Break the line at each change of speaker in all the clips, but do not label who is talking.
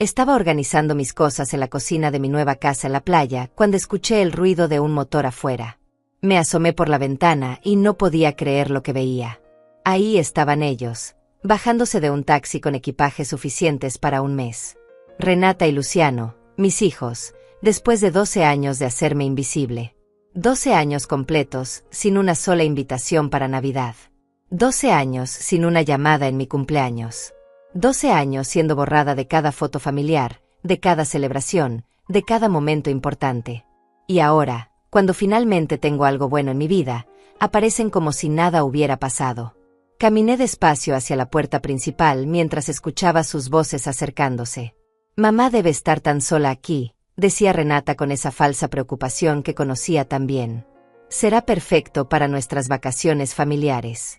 Estaba organizando mis cosas en la cocina de mi nueva casa en la playa cuando escuché el ruido de un motor afuera. Me asomé por la ventana y no podía creer lo que veía. Ahí estaban ellos, bajándose de un taxi con equipajes suficientes para un mes. Renata y Luciano, mis hijos, después de 12 años de hacerme invisible. 12 años completos, sin una sola invitación para Navidad. 12 años sin una llamada en mi cumpleaños. 12 años siendo borrada de cada foto familiar, de cada celebración, de cada momento importante. Y ahora, cuando finalmente tengo algo bueno en mi vida, aparecen como si nada hubiera pasado. Caminé despacio hacia la puerta principal mientras escuchaba sus voces acercándose. «Mamá debe estar tan sola aquí», decía Renata con esa falsa preocupación que conocía tan bien. «Será perfecto para nuestras vacaciones familiares».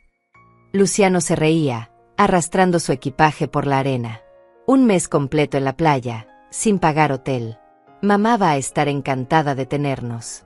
Luciano se reía, arrastrando su equipaje por la arena. Un mes completo en la playa, sin pagar hotel. Mamá va a estar encantada de tenernos.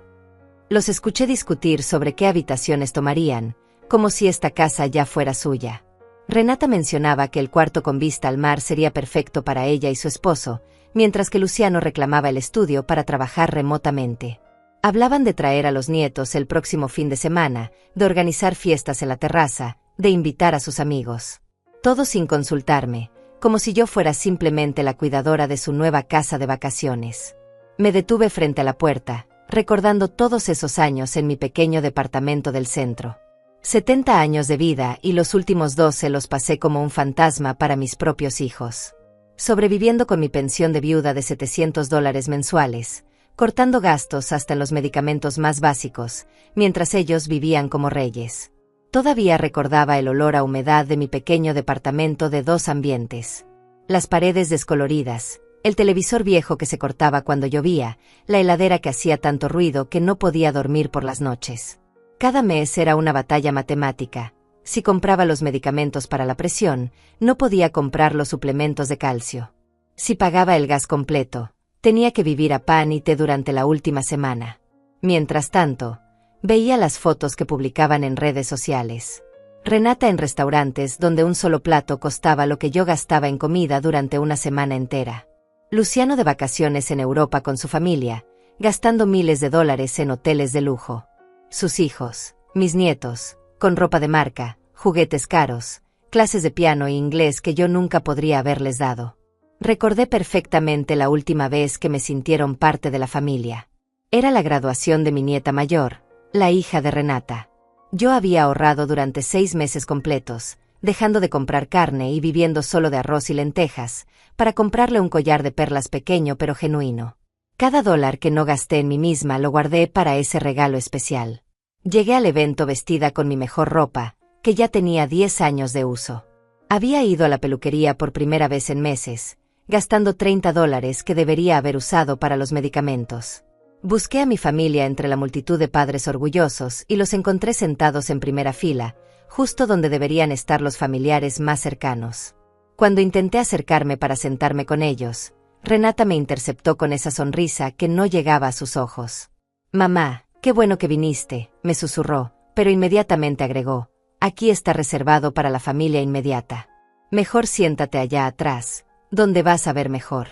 Los escuché discutir sobre qué habitaciones tomarían, como si esta casa ya fuera suya. Renata mencionaba que el cuarto con vista al mar sería perfecto para ella y su esposo, mientras que Luciano reclamaba el estudio para trabajar remotamente. Hablaban de traer a los nietos el próximo fin de semana, de organizar fiestas en la terraza, de invitar a sus amigos. Todo sin consultarme, como si yo fuera simplemente la cuidadora de su nueva casa de vacaciones. Me detuve frente a la puerta, recordando todos esos años en mi pequeño departamento del centro. 70 años de vida y los últimos 12 los pasé como un fantasma para mis propios hijos. Sobreviviendo con mi pensión de viuda de $700 mensuales, cortando gastos hasta en los medicamentos más básicos, mientras ellos vivían como reyes. Todavía recordaba el olor a humedad de mi pequeño departamento de 2 ambientes. Las paredes descoloridas, el televisor viejo que se cortaba cuando llovía, la heladera que hacía tanto ruido que no podía dormir por las noches. Cada mes era una batalla matemática. Si compraba los medicamentos para la presión, no podía comprar los suplementos de calcio. Si pagaba el gas completo, tenía que vivir a pan y té durante la última semana. Mientras tanto, veía las fotos que publicaban en redes sociales. Renata en restaurantes donde un solo plato costaba lo que yo gastaba en comida durante una semana entera. Luciano de vacaciones en Europa con su familia, gastando miles de dólares en hoteles de lujo. Sus hijos, mis nietos, con ropa de marca, juguetes caros, clases de piano e inglés que yo nunca podría haberles dado. Recordé perfectamente la última vez que me sintieron parte de la familia. Era la graduación de mi nieta mayor, la hija de Renata. Yo había ahorrado durante 6 meses completos, dejando de comprar carne y viviendo solo de arroz y lentejas, para comprarle un collar de perlas pequeño pero genuino. Cada dólar que no gasté en mí misma lo guardé para ese regalo especial. Llegué al evento vestida con mi mejor ropa, que ya tenía 10 años de uso. Había ido a la peluquería por primera vez en meses, gastando $30 que debería haber usado para los medicamentos. Busqué a mi familia entre la multitud de padres orgullosos y los encontré sentados en primera fila, justo donde deberían estar los familiares más cercanos. Cuando intenté acercarme para sentarme con ellos, Renata me interceptó con esa sonrisa que no llegaba a sus ojos. «Mamá, qué bueno que viniste», me susurró, pero inmediatamente agregó, «aquí está reservado para la familia inmediata. Mejor siéntate allá atrás, donde vas a ver mejor».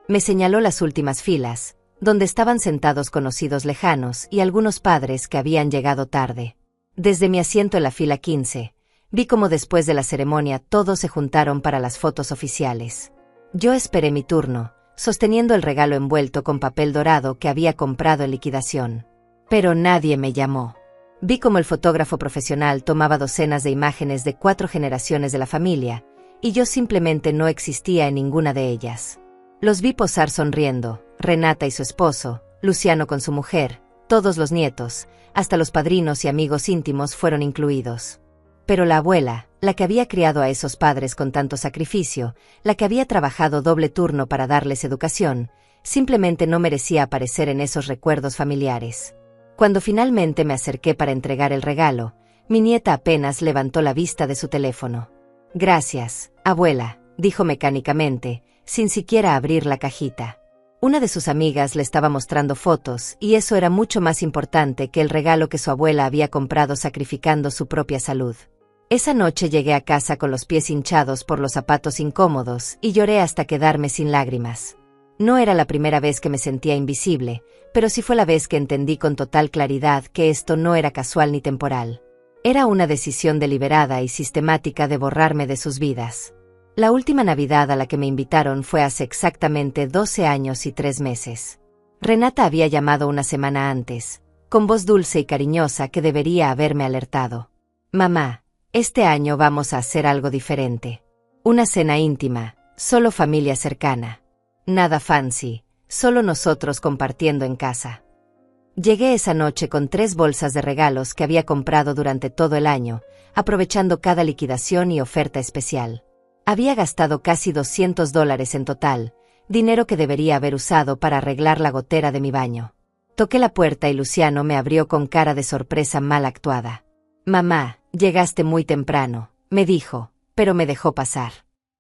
Me señaló las últimas filas, donde estaban sentados conocidos lejanos y algunos padres que habían llegado tarde. Desde mi asiento en la fila 15, vi cómo después de la ceremonia todos se juntaron para las fotos oficiales. Yo esperé mi turno, sosteniendo el regalo envuelto con papel dorado que había comprado en liquidación. Pero nadie me llamó. Vi cómo el fotógrafo profesional tomaba docenas de imágenes de 4 generaciones de la familia, y yo simplemente no existía en ninguna de ellas. Los vi posar sonriendo, Renata y su esposo, Luciano con su mujer, todos los nietos, hasta los padrinos y amigos íntimos fueron incluidos. Pero la abuela, la que había criado a esos padres con tanto sacrificio, la que había trabajado doble turno para darles educación, simplemente no merecía aparecer en esos recuerdos familiares. Cuando finalmente me acerqué para entregar el regalo, mi nieta apenas levantó la vista de su teléfono. «Gracias, abuela», dijo mecánicamente, sin siquiera abrir la cajita. Una de sus amigas le estaba mostrando fotos, y eso era mucho más importante que el regalo que su abuela había comprado sacrificando su propia salud. Esa noche llegué a casa con los pies hinchados por los zapatos incómodos y lloré hasta quedarme sin lágrimas. No era la primera vez que me sentía invisible, pero sí fue la vez que entendí con total claridad que esto no era casual ni temporal. Era una decisión deliberada y sistemática de borrarme de sus vidas. La última Navidad a la que me invitaron fue hace exactamente 12 años y 3 meses. Renata había llamado una semana antes, con voz dulce y cariñosa que debería haberme alertado. «Mamá, este año vamos a hacer algo diferente. Una cena íntima, solo familia cercana. Nada fancy, solo nosotros compartiendo en casa». Llegué esa noche con 3 bolsas de regalos que había comprado durante todo el año, aprovechando cada liquidación y oferta especial. Había gastado casi $200 en total, dinero que debería haber usado para arreglar la gotera de mi baño. Toqué la puerta y Luciano me abrió con cara de sorpresa mal actuada. «Mamá, llegaste muy temprano», me dijo, pero me dejó pasar.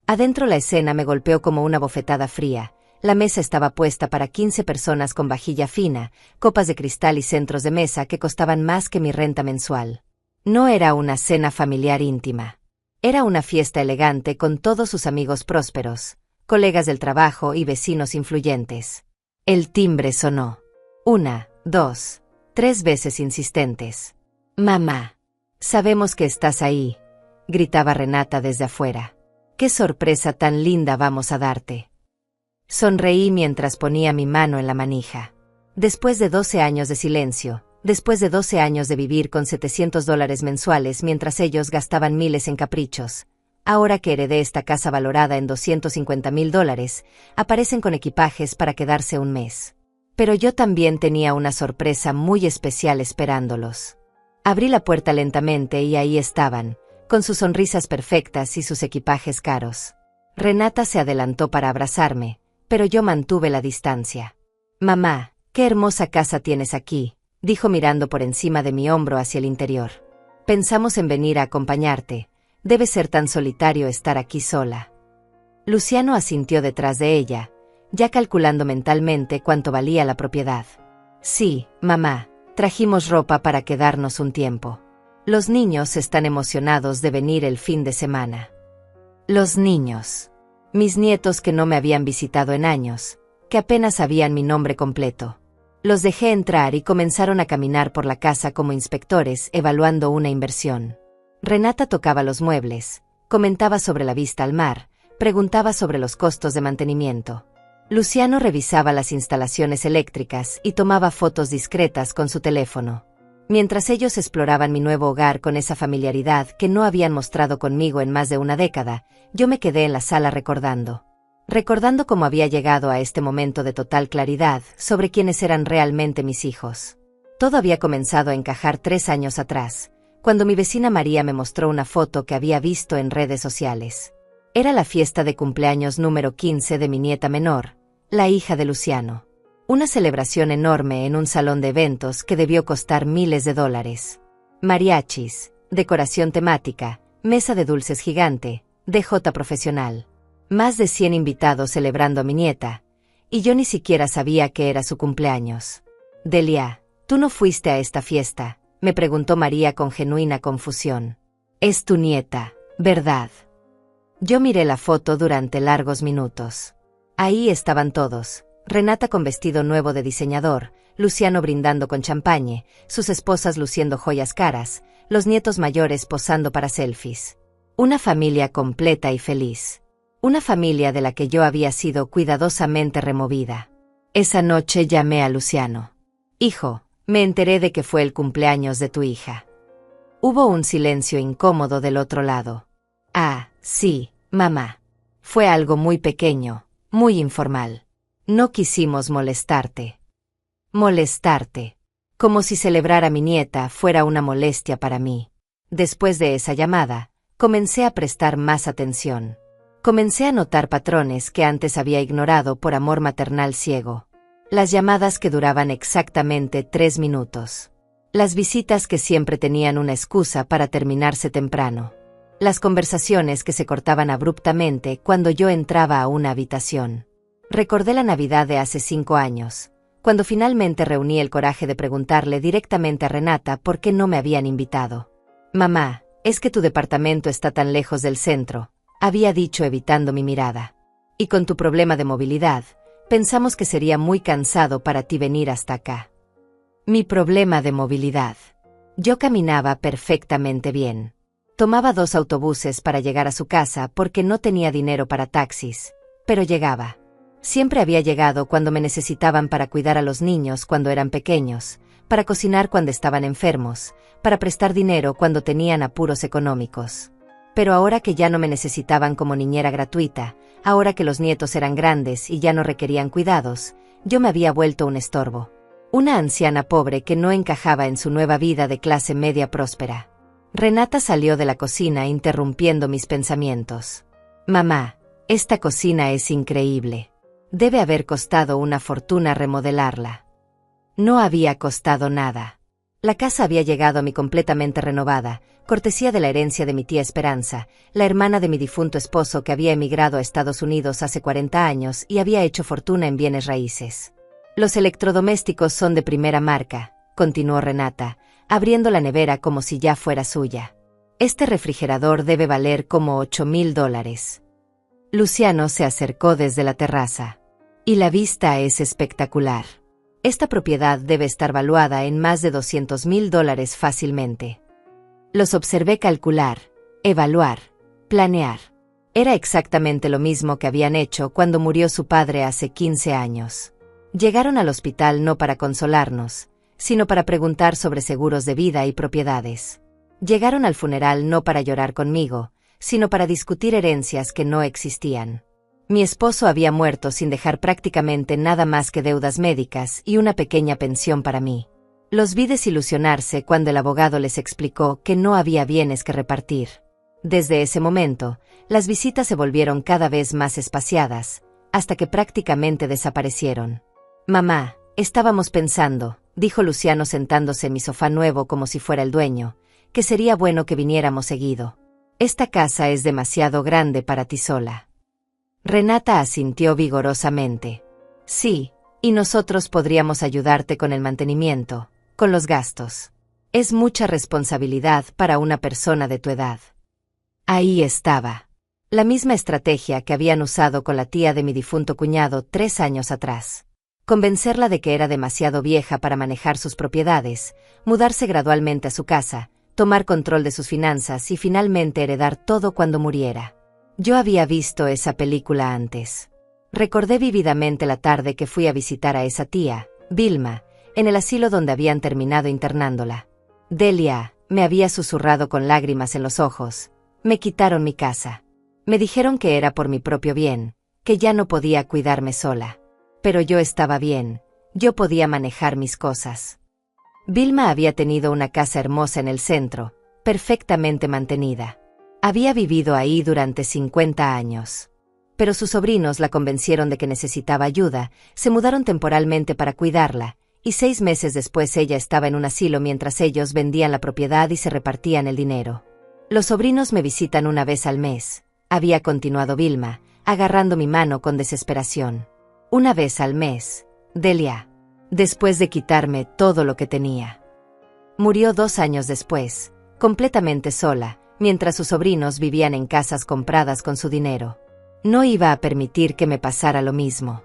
Adentro la escena me golpeó como una bofetada fría. La mesa estaba puesta para 15 personas con vajilla fina, copas de cristal y centros de mesa que costaban más que mi renta mensual. No era una cena familiar íntima. Era una fiesta elegante con todos sus amigos prósperos, colegas del trabajo y vecinos influyentes. El timbre sonó. 1, 2, 3 veces insistentes. «Mamá, sabemos que estás ahí», gritaba Renata desde afuera. «¿Qué sorpresa tan linda vamos a darte?» Sonreí mientras ponía mi mano en la manija. Después de 12 años de silencio, después de 12 años de vivir con $700 mensuales mientras ellos gastaban miles en caprichos, ahora que heredé esta casa valorada en $250,000, aparecen con equipajes para quedarse un mes. Pero yo también tenía una sorpresa muy especial esperándolos. Abrí la puerta lentamente y ahí estaban, con sus sonrisas perfectas y sus equipajes caros. Renata se adelantó para abrazarme, pero yo mantuve la distancia. «Mamá, qué hermosa casa tienes aquí», dijo mirando por encima de mi hombro hacia el interior. «Pensamos en venir a acompañarte. Debe ser tan solitario estar aquí sola». Luciano asintió detrás de ella, ya calculando mentalmente cuánto valía la propiedad. «Sí, mamá, trajimos ropa para quedarnos un tiempo. Los niños están emocionados de venir el fin de semana». Los niños. Mis nietos que no me habían visitado en años, que apenas sabían mi nombre completo. Los dejé entrar y comenzaron a caminar por la casa como inspectores evaluando una inversión. Renata tocaba los muebles, comentaba sobre la vista al mar, preguntaba sobre los costos de mantenimiento. Luciano revisaba las instalaciones eléctricas y tomaba fotos discretas con su teléfono. Mientras ellos exploraban mi nuevo hogar con esa familiaridad que no habían mostrado conmigo en más de una década, yo me quedé en la sala recordando cómo había llegado a este momento de total claridad sobre quiénes eran realmente mis hijos. Todo había comenzado a encajar 3 años atrás, cuando mi vecina María me mostró una foto que había visto en redes sociales. Era la fiesta de cumpleaños número 15 de mi nieta menor, la hija de Luciano. Una celebración enorme en un salón de eventos que debió costar miles de dólares. Mariachis, decoración temática, mesa de dulces gigante, DJ profesional. Más de 100 invitados celebrando a mi nieta, y yo ni siquiera sabía que era su cumpleaños. «Delia, ¿tú no fuiste a esta fiesta?», me preguntó María con genuina confusión. «Es tu nieta, ¿verdad?». Yo miré la foto durante largos minutos. Ahí estaban todos. Renata con vestido nuevo de diseñador, Luciano brindando con champagne, sus esposas luciendo joyas caras, los nietos mayores posando para selfies. Una familia completa y feliz. Una familia de la que yo había sido cuidadosamente removida. Esa noche llamé a Luciano. «Hijo, me enteré de que fue el cumpleaños de tu hija». Hubo un silencio incómodo del otro lado. «Ah, sí, mamá. Fue algo muy pequeño, muy informal. No quisimos molestarte». Molestarte. Como si celebrar a mi nieta fuera una molestia para mí. Después de esa llamada, comencé a prestar más atención. Comencé a notar patrones que antes había ignorado por amor maternal ciego. Las llamadas que duraban exactamente 3 minutos. Las visitas que siempre tenían una excusa para terminarse temprano. Las conversaciones que se cortaban abruptamente cuando yo entraba a una habitación. Recordé la Navidad de hace 5 años, cuando finalmente reuní el coraje de preguntarle directamente a Renata por qué no me habían invitado. «Mamá, Es que tu departamento está tan lejos del centro, había dicho evitando mi mirada. Y con tu problema de movilidad, pensamos que sería muy cansado para ti venir hasta acá. Mi problema de movilidad. Yo caminaba perfectamente bien. Tomaba 2 autobuses para llegar a su casa porque no tenía dinero para taxis, pero llegaba. Siempre había llegado cuando me necesitaban para cuidar a los niños cuando eran pequeños, para cocinar cuando estaban enfermos, para prestar dinero cuando tenían apuros económicos. Pero ahora que ya no me necesitaban como niñera gratuita, ahora que los nietos eran grandes y ya no requerían cuidados, yo me había vuelto un estorbo. Una anciana pobre que no encajaba en su nueva vida de clase media próspera. Renata salió de la cocina interrumpiendo mis pensamientos. Mamá, esta cocina es increíble. Debe haber costado una fortuna remodelarla. No había costado nada. La casa había llegado a mí completamente renovada, cortesía de la herencia de mi tía Esperanza, la hermana de mi difunto esposo que había emigrado a Estados Unidos hace 40 años y había hecho fortuna en bienes raíces. Los electrodomésticos son de primera marca, continuó Renata, abriendo la nevera como si ya fuera suya. Este refrigerador debe valer como $8,000. Luciano se acercó desde la terraza. Y la vista es espectacular. Esta propiedad debe estar valuada en más de $200,000 fácilmente. Los observé calcular, evaluar, planear. Era exactamente lo mismo que habían hecho cuando murió su padre hace 15 años. Llegaron al hospital no para consolarnos, sino para preguntar sobre seguros de vida y propiedades. Llegaron al funeral no para llorar conmigo, sino para discutir herencias que no existían. Mi esposo había muerto sin dejar prácticamente nada más que deudas médicas y una pequeña pensión para mí. Los vi desilusionarse cuando el abogado les explicó que no había bienes que repartir. Desde ese momento, las visitas se volvieron cada vez más espaciadas, hasta que prácticamente desaparecieron. Mamá, estábamos pensando, dijo Luciano sentándose en mi sofá nuevo como si fuera el dueño, que sería bueno que viniéramos seguido. Esta casa es demasiado grande para ti sola. Renata asintió vigorosamente. Sí, y nosotros podríamos ayudarte con el mantenimiento, con los gastos. Es mucha responsabilidad para una persona de tu edad. Ahí estaba. La misma estrategia que habían usado con la tía de mi difunto cuñado 3 años atrás. Convencerla de que era demasiado vieja para manejar sus propiedades, mudarse gradualmente a su casa, tomar control de sus finanzas y finalmente heredar todo cuando muriera. Yo había visto esa película antes. Recordé vívidamente la tarde que fui a visitar a esa tía, Vilma, en el asilo donde habían terminado internándola. Delia, me había susurrado con lágrimas en los ojos, me quitaron mi casa. Me dijeron que era por mi propio bien, que ya no podía cuidarme sola. Pero yo estaba bien, yo podía manejar mis cosas. Vilma había tenido una casa hermosa en el centro, perfectamente mantenida. Había vivido ahí durante 50 años. Pero sus sobrinos la convencieron de que necesitaba ayuda, se mudaron temporalmente para cuidarla, y 6 meses después ella estaba en un asilo mientras ellos vendían la propiedad y se repartían el dinero. Los sobrinos me visitan una vez al mes, había continuado Vilma, agarrando mi mano con desesperación. Una vez al mes, Delia. Después de quitarme todo lo que tenía. Murió 2 años después, completamente sola, mientras sus sobrinos vivían en casas compradas con su dinero. No iba a permitir que me pasara lo mismo.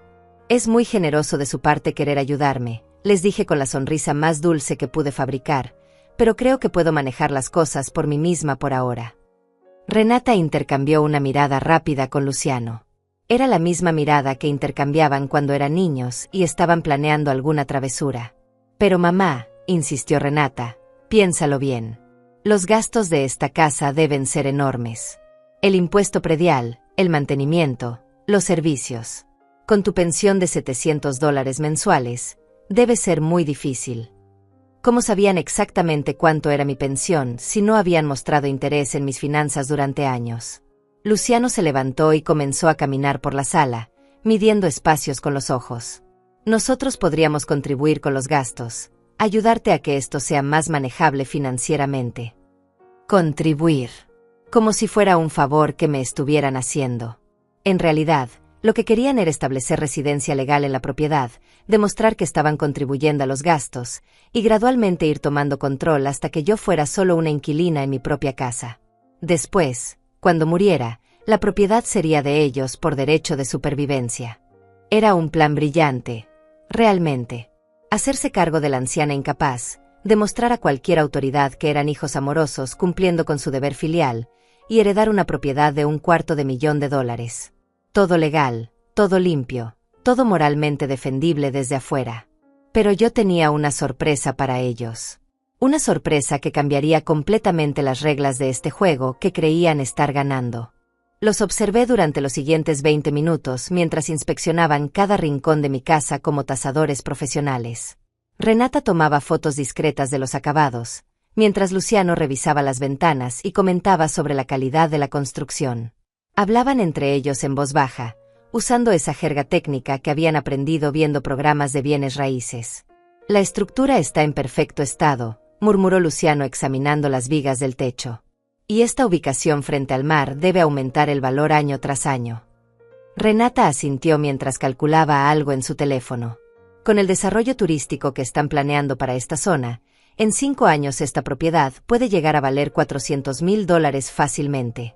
Es muy generoso de su parte querer ayudarme, les dije con la sonrisa más dulce que pude fabricar, pero creo que puedo manejar las cosas por mí misma por ahora. Renata intercambió una mirada rápida con Luciano. Era la misma mirada que intercambiaban cuando eran niños y estaban planeando alguna travesura. Pero mamá, insistió Renata, piénsalo bien. Los gastos de esta casa deben ser enormes. El impuesto predial, el mantenimiento, los servicios. Con tu pensión de $700 mensuales, debe ser muy difícil. ¿Cómo sabían exactamente cuánto era mi pensión si no habían mostrado interés en mis finanzas durante años? Luciano se levantó y comenzó a caminar por la sala, midiendo espacios con los ojos. Nosotros podríamos contribuir con los gastos, ayudarte a que esto sea más manejable financieramente. Contribuir. Como si fuera un favor que me estuvieran haciendo. En realidad, Lo que querían era establecer residencia legal en la propiedad, demostrar que estaban contribuyendo a los gastos, y gradualmente ir tomando control hasta que yo fuera solo una inquilina en mi propia casa. Después, cuando muriera, la propiedad sería de ellos por derecho de supervivencia. Era un plan brillante, realmente. Hacerse cargo de la anciana incapaz, demostrar a cualquier autoridad que eran hijos amorosos cumpliendo con su deber filial, y heredar una propiedad de $250,000,000. Todo legal, todo limpio, todo moralmente defendible desde afuera. Pero yo tenía una sorpresa para ellos. Una sorpresa que cambiaría completamente las reglas de este juego que creían estar ganando. Los observé durante los siguientes 20 minutos mientras inspeccionaban cada rincón de mi casa como tasadores profesionales. Renata tomaba fotos discretas de los acabados, mientras Luciano revisaba las ventanas y comentaba sobre la calidad de la construcción. Hablaban entre ellos en voz baja, usando esa jerga técnica que habían aprendido viendo programas de bienes raíces. La estructura está en perfecto estado, murmuró Luciano examinando las vigas del techo. Y esta ubicación frente al mar debe aumentar el valor año tras año. Renata asintió mientras calculaba algo en su teléfono. Con el desarrollo turístico que están planeando para esta zona, en 5 años esta propiedad puede llegar a valer $400,000 fácilmente.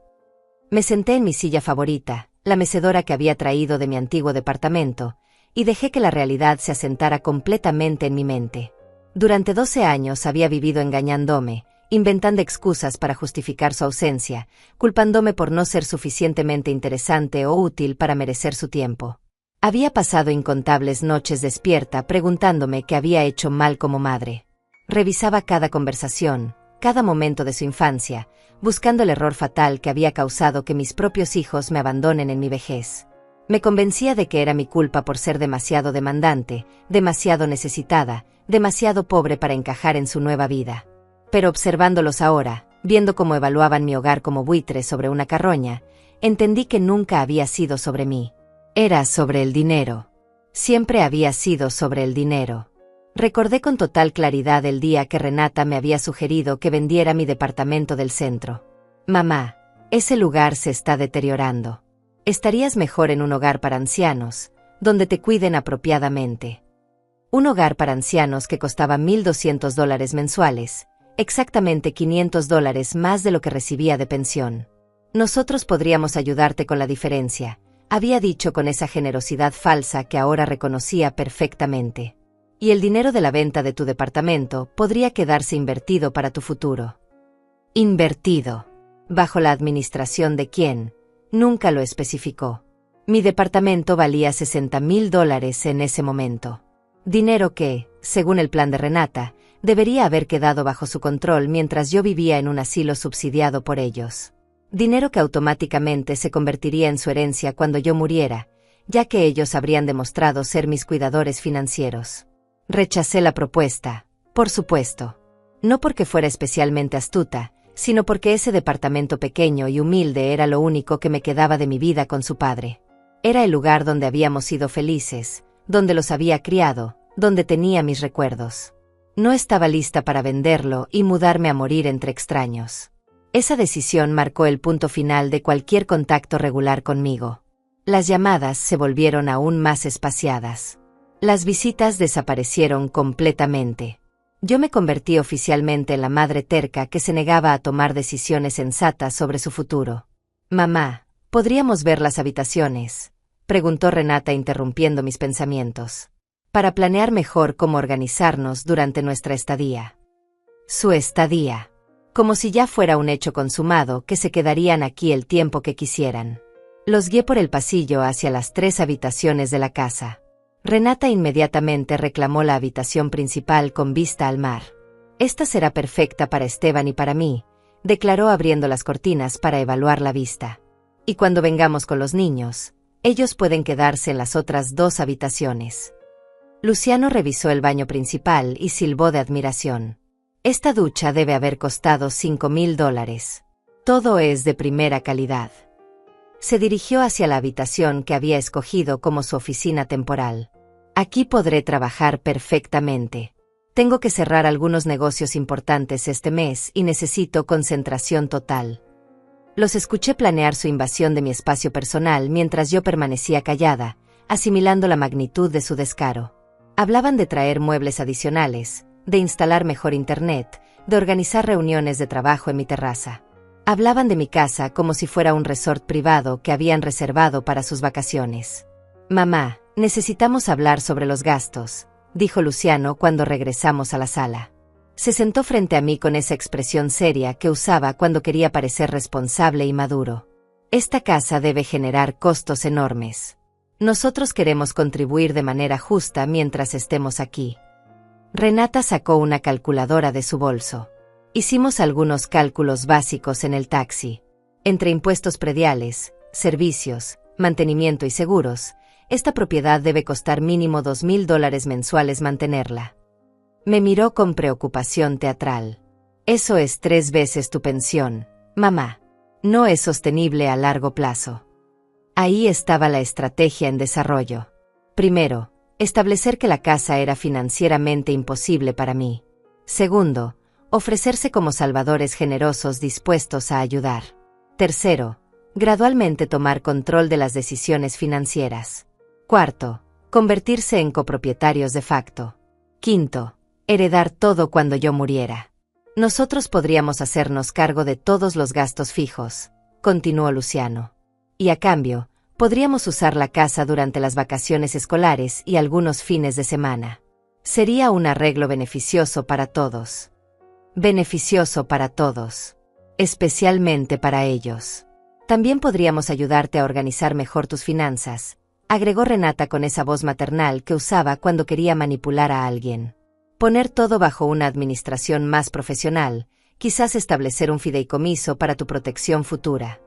Me senté en mi silla favorita, la mecedora que había traído de mi antiguo departamento, y dejé que la realidad se asentara completamente en mi mente. Durante 12 años había vivido engañándome, inventando excusas para justificar su ausencia, culpándome por no ser suficientemente interesante o útil para merecer su tiempo. Había pasado incontables noches despierta preguntándome qué había hecho mal como madre. Revisaba cada conversación, cada momento de su infancia, buscando el error fatal que había causado que mis propios hijos me abandonen en mi vejez. Me convencía de que era mi culpa por ser demasiado demandante, demasiado necesitada, demasiado pobre para encajar en su nueva vida. Pero observándolos ahora, viendo cómo evaluaban mi hogar como buitre sobre una carroña, entendí que nunca había sido sobre mí. Era sobre el dinero. Siempre había sido sobre el dinero. Recordé con total claridad el día que Renata me había sugerido que vendiera mi departamento del centro. Mamá, ese lugar se está deteriorando. Estarías mejor en un hogar para ancianos, donde te cuiden apropiadamente. Un hogar para ancianos que costaba $1,200 mensuales, exactamente $500 más de lo que recibía de pensión. Nosotros podríamos ayudarte con la diferencia, había dicho con esa generosidad falsa que ahora reconocía perfectamente. Y el dinero de la venta de tu departamento podría quedarse invertido para tu futuro. Invertido. ¿Bajo la administración de quién? Nunca lo especificó. Mi departamento valía $60,000 en ese momento. Dinero que, según el plan de Renata, debería haber quedado bajo su control mientras yo vivía en un asilo subsidiado por ellos. Dinero que automáticamente se convertiría en su herencia cuando yo muriera, ya que ellos habrían demostrado ser mis cuidadores financieros. Rechacé la propuesta, por supuesto. No porque fuera especialmente astuta, sino porque ese departamento pequeño y humilde era lo único que me quedaba de mi vida con su padre. Era el lugar donde habíamos sido felices, donde los había criado, donde tenía mis recuerdos. No estaba lista para venderlo y mudarme a morir entre extraños. Esa decisión marcó el punto final de cualquier contacto regular conmigo. Las llamadas se volvieron aún más espaciadas. Las visitas desaparecieron completamente. Yo me convertí oficialmente en la madre terca que se negaba a tomar decisiones sensatas sobre su futuro. Mamá, ¿podríamos ver las habitaciones?, preguntó Renata interrumpiendo mis pensamientos. Para planear mejor cómo organizarnos durante nuestra estadía. Su estadía. Como si ya fuera un hecho consumado que se quedarían aquí el tiempo que quisieran. Los guié por el pasillo hacia las 3 habitaciones de la casa. Renata inmediatamente reclamó la habitación principal con vista al mar. Esta será perfecta para Esteban y para mí, declaró abriendo las cortinas para evaluar la vista. Y cuando vengamos con los niños, ellos pueden quedarse en las otras 2 habitaciones. Luciano revisó el baño principal y silbó de admiración. Esta ducha debe haber costado $5,000. Todo es de primera calidad. Se dirigió hacia la habitación que había escogido como su oficina temporal. Aquí podré trabajar perfectamente. Tengo que cerrar algunos negocios importantes este mes y necesito concentración total. Los escuché planear su invasión de mi espacio personal mientras yo permanecía callada, asimilando la magnitud de su descaro. Hablaban de traer muebles adicionales, de instalar mejor internet, de organizar reuniones de trabajo en mi terraza. Hablaban de mi casa como si fuera un resort privado que habían reservado para sus vacaciones. «Mamá, necesitamos hablar sobre los gastos», dijo Luciano cuando regresamos a la sala. Se sentó frente a mí con esa expresión seria que usaba cuando quería parecer responsable y maduro. «Esta casa debe generar costos enormes. Nosotros queremos contribuir de manera justa mientras estemos aquí». Renata sacó una calculadora de su bolso. Hicimos algunos cálculos básicos en el taxi. Entre impuestos prediales, servicios, mantenimiento y seguros, esta propiedad debe costar mínimo $2,000 mensuales mantenerla. Me miró con preocupación teatral. «Eso es 3 veces tu pensión, mamá. No es sostenible a largo plazo». Ahí estaba la estrategia en desarrollo. Primero, establecer que la casa era financieramente imposible para mí. Segundo, ofrecerse como salvadores generosos dispuestos a ayudar. Tercero, gradualmente tomar control de las decisiones financieras. Cuarto, convertirse en copropietarios de facto. Quinto, heredar todo cuando yo muriera. Nosotros podríamos hacernos cargo de todos los gastos fijos, continuó Luciano. Y a cambio, podríamos usar la casa durante las vacaciones escolares y algunos fines de semana. Sería un arreglo beneficioso para todos. Beneficioso para todos. Especialmente para ellos. También podríamos ayudarte a organizar mejor tus finanzas, agregó Renata con esa voz maternal que usaba cuando quería manipular a alguien. Poner todo bajo una administración más profesional, quizás establecer un fideicomiso para tu protección futura.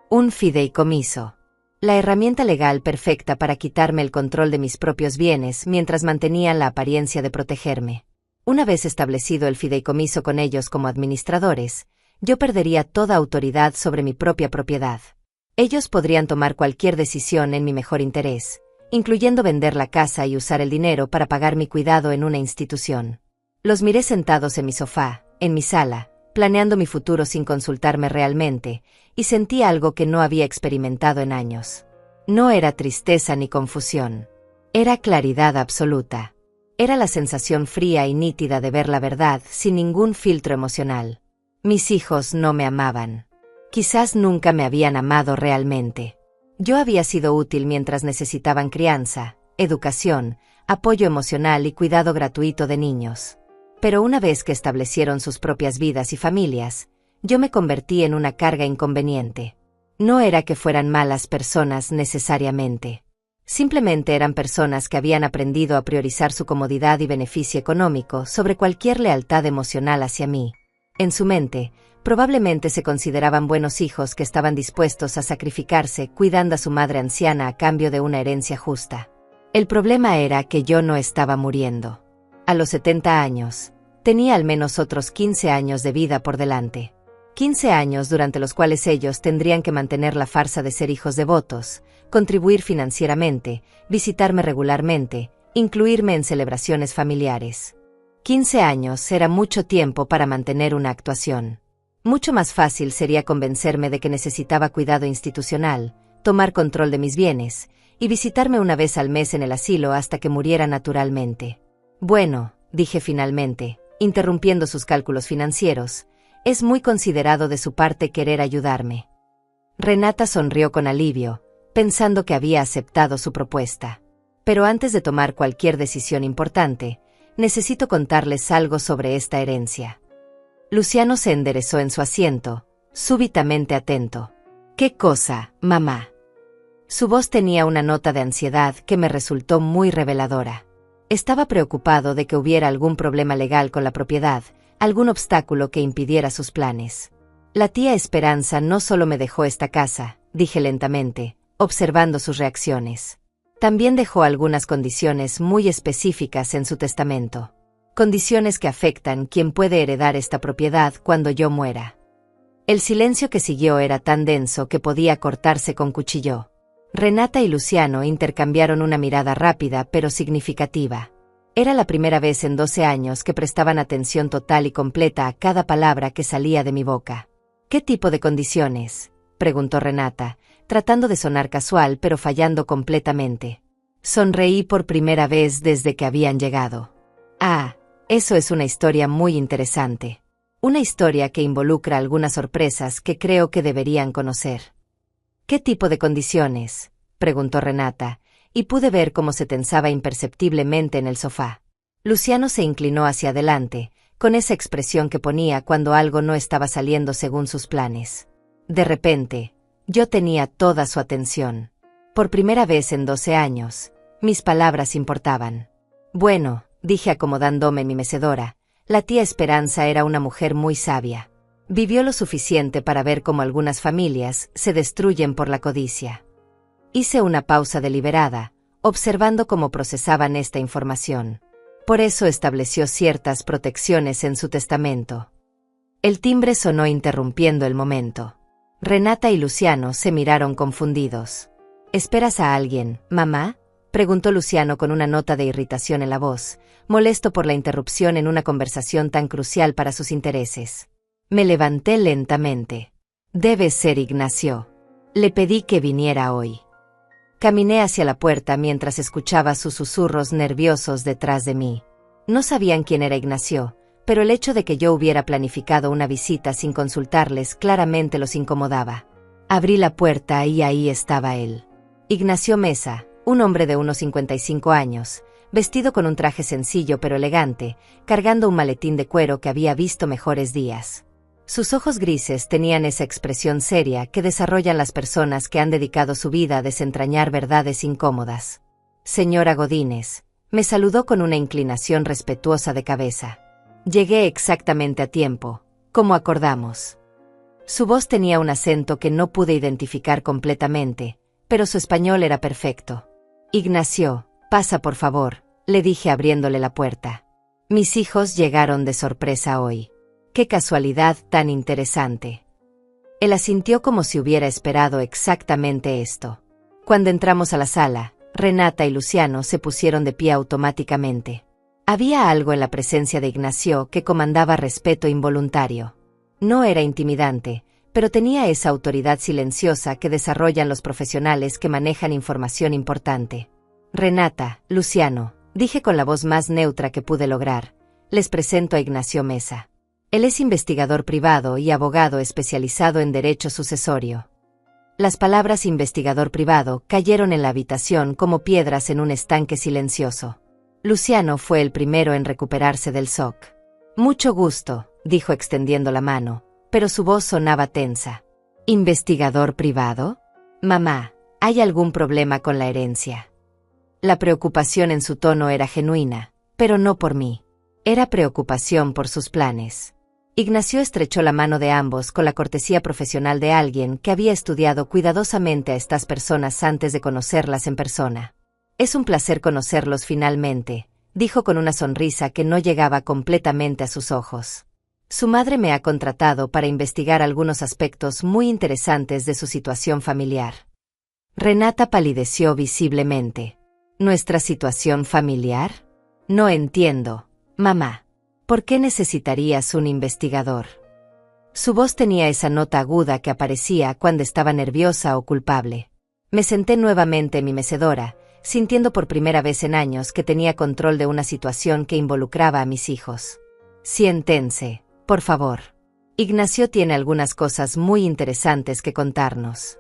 Un fideicomiso. La herramienta legal perfecta para quitarme el control de mis propios bienes mientras mantenían la apariencia de protegerme. Una vez establecido el fideicomiso con ellos como administradores, yo perdería toda autoridad sobre mi propia propiedad. Ellos podrían tomar cualquier decisión en mi mejor interés, incluyendo vender la casa y usar el dinero para pagar mi cuidado en una institución. Los miré sentados en mi sofá, en mi sala, planeando mi futuro sin consultarme realmente, y sentí algo que no había experimentado en años. No era tristeza ni confusión. Era claridad absoluta. Era la sensación fría y nítida de ver la verdad sin ningún filtro emocional. Mis hijos no me amaban. Quizás nunca me habían amado realmente. Yo había sido útil mientras necesitaban crianza, educación, apoyo emocional y cuidado gratuito de niños. Pero una vez que establecieron sus propias vidas y familias, yo me convertí en una carga inconveniente. No era que fueran malas personas necesariamente. Simplemente eran personas que habían aprendido a priorizar su comodidad y beneficio económico sobre cualquier lealtad emocional hacia mí. En su mente, probablemente se consideraban buenos hijos que estaban dispuestos a sacrificarse cuidando a su madre anciana a cambio de una herencia justa. El problema era que yo no estaba muriendo. A los 70 años, tenía al menos otros 15 años de vida por delante. 15 años durante los cuales ellos tendrían que mantener la farsa de ser hijos devotos, contribuir financieramente, visitarme regularmente, incluirme en celebraciones familiares. 15 años era mucho tiempo para mantener una actuación. Mucho más fácil sería convencerme de que necesitaba cuidado institucional, tomar control de mis bienes, y visitarme una vez al mes en el asilo hasta que muriera naturalmente. Bueno, dije finalmente, interrumpiendo sus cálculos financieros, es muy considerado de su parte querer ayudarme. Renata sonrió con alivio, pensando que había aceptado su propuesta. Pero antes de tomar cualquier decisión importante, necesito contarles algo sobre esta herencia. Luciano se enderezó en su asiento, súbitamente atento. ¿Qué cosa, mamá? Su voz tenía una nota de ansiedad que me resultó muy reveladora. Estaba preocupado de que hubiera algún problema legal con la propiedad, algún obstáculo que impidiera sus planes. La tía Esperanza no solo me dejó esta casa, dije lentamente, observando sus reacciones. También dejó algunas condiciones muy específicas en su testamento. Condiciones que afectan quién puede heredar esta propiedad cuando yo muera. El silencio que siguió era tan denso que podía cortarse con cuchillo. Renata y Luciano intercambiaron una mirada rápida pero significativa. Era la primera vez en 12 años que prestaban atención total y completa a cada palabra que salía de mi boca. ¿Qué tipo de condiciones?, preguntó Renata, tratando de sonar casual pero fallando completamente. Sonreí por primera vez desde que habían llegado. Ah, eso es una historia muy interesante. Una historia que involucra algunas sorpresas que creo que deberían conocer. ¿Qué tipo de condiciones?, preguntó Renata, y pude ver cómo se tensaba imperceptiblemente en el sofá. Luciano se inclinó hacia adelante, con esa expresión que ponía cuando algo no estaba saliendo según sus planes. De repente, yo tenía toda su atención. Por primera vez en 12 años, mis palabras importaban. Bueno, dije acomodándome en mi mecedora, la tía Esperanza era una mujer muy sabia. Vivió lo suficiente para ver cómo algunas familias se destruyen por la codicia. Hice una pausa deliberada, observando cómo procesaban esta información. Por eso estableció ciertas protecciones en su testamento. El timbre sonó interrumpiendo el momento. Renata y Luciano se miraron confundidos. ¿Esperas a alguien, mamá?, preguntó Luciano con una nota de irritación en la voz, molesto por la interrupción en una conversación tan crucial para sus intereses. Me levanté lentamente. Debe ser Ignacio. Le pedí que viniera hoy. Caminé hacia la puerta mientras escuchaba sus susurros nerviosos detrás de mí. No sabían quién era Ignacio, pero el hecho de que yo hubiera planificado una visita sin consultarles claramente los incomodaba. Abrí la puerta y ahí estaba él. Ignacio Mesa, un hombre de unos 55 años, vestido con un traje sencillo pero elegante, cargando un maletín de cuero que había visto mejores días. Sus ojos grises tenían esa expresión seria que desarrollan las personas que han dedicado su vida a desentrañar verdades incómodas. Señora Godínez, me saludó con una inclinación respetuosa de cabeza. Llegué exactamente a tiempo, como acordamos. Su voz tenía un acento que no pude identificar completamente, pero su español era perfecto. Ignacio, pasa por favor, le dije abriéndole la puerta. Mis hijos llegaron de sorpresa hoy. ¡Qué casualidad tan interesante! Él asintió como si hubiera esperado exactamente esto. Cuando entramos a la sala, Renata y Luciano se pusieron de pie automáticamente. Había algo en la presencia de Ignacio que comandaba respeto involuntario. No era intimidante, pero tenía esa autoridad silenciosa que desarrollan los profesionales que manejan información importante. Renata, Luciano, dije con la voz más neutra que pude lograr, les presento a Ignacio Mesa. Él es investigador privado y abogado especializado en derecho sucesorio. Las palabras investigador privado cayeron en la habitación como piedras en un estanque silencioso. Luciano fue el primero en recuperarse del shock. Mucho gusto, dijo extendiendo la mano, pero su voz sonaba tensa. ¿Investigador privado? Mamá, ¿hay algún problema con la herencia? La preocupación en su tono era genuina, pero no por mí. Era preocupación por sus planes. Ignacio estrechó la mano de ambos con la cortesía profesional de alguien que había estudiado cuidadosamente a estas personas antes de conocerlas en persona. Es un placer conocerlos finalmente, dijo con una sonrisa que no llegaba completamente a sus ojos. Su madre me ha contratado para investigar algunos aspectos muy interesantes de su situación familiar. Renata palideció visiblemente. ¿Nuestra situación familiar? No entiendo, mamá. ¿Por qué necesitarías un investigador? Su voz tenía esa nota aguda que aparecía cuando estaba nerviosa o culpable. Me senté nuevamente en mi mecedora, sintiendo por primera vez en años que tenía control de una situación que involucraba a mis hijos. Siéntense, por favor. Ignacio tiene algunas cosas muy interesantes que contarnos.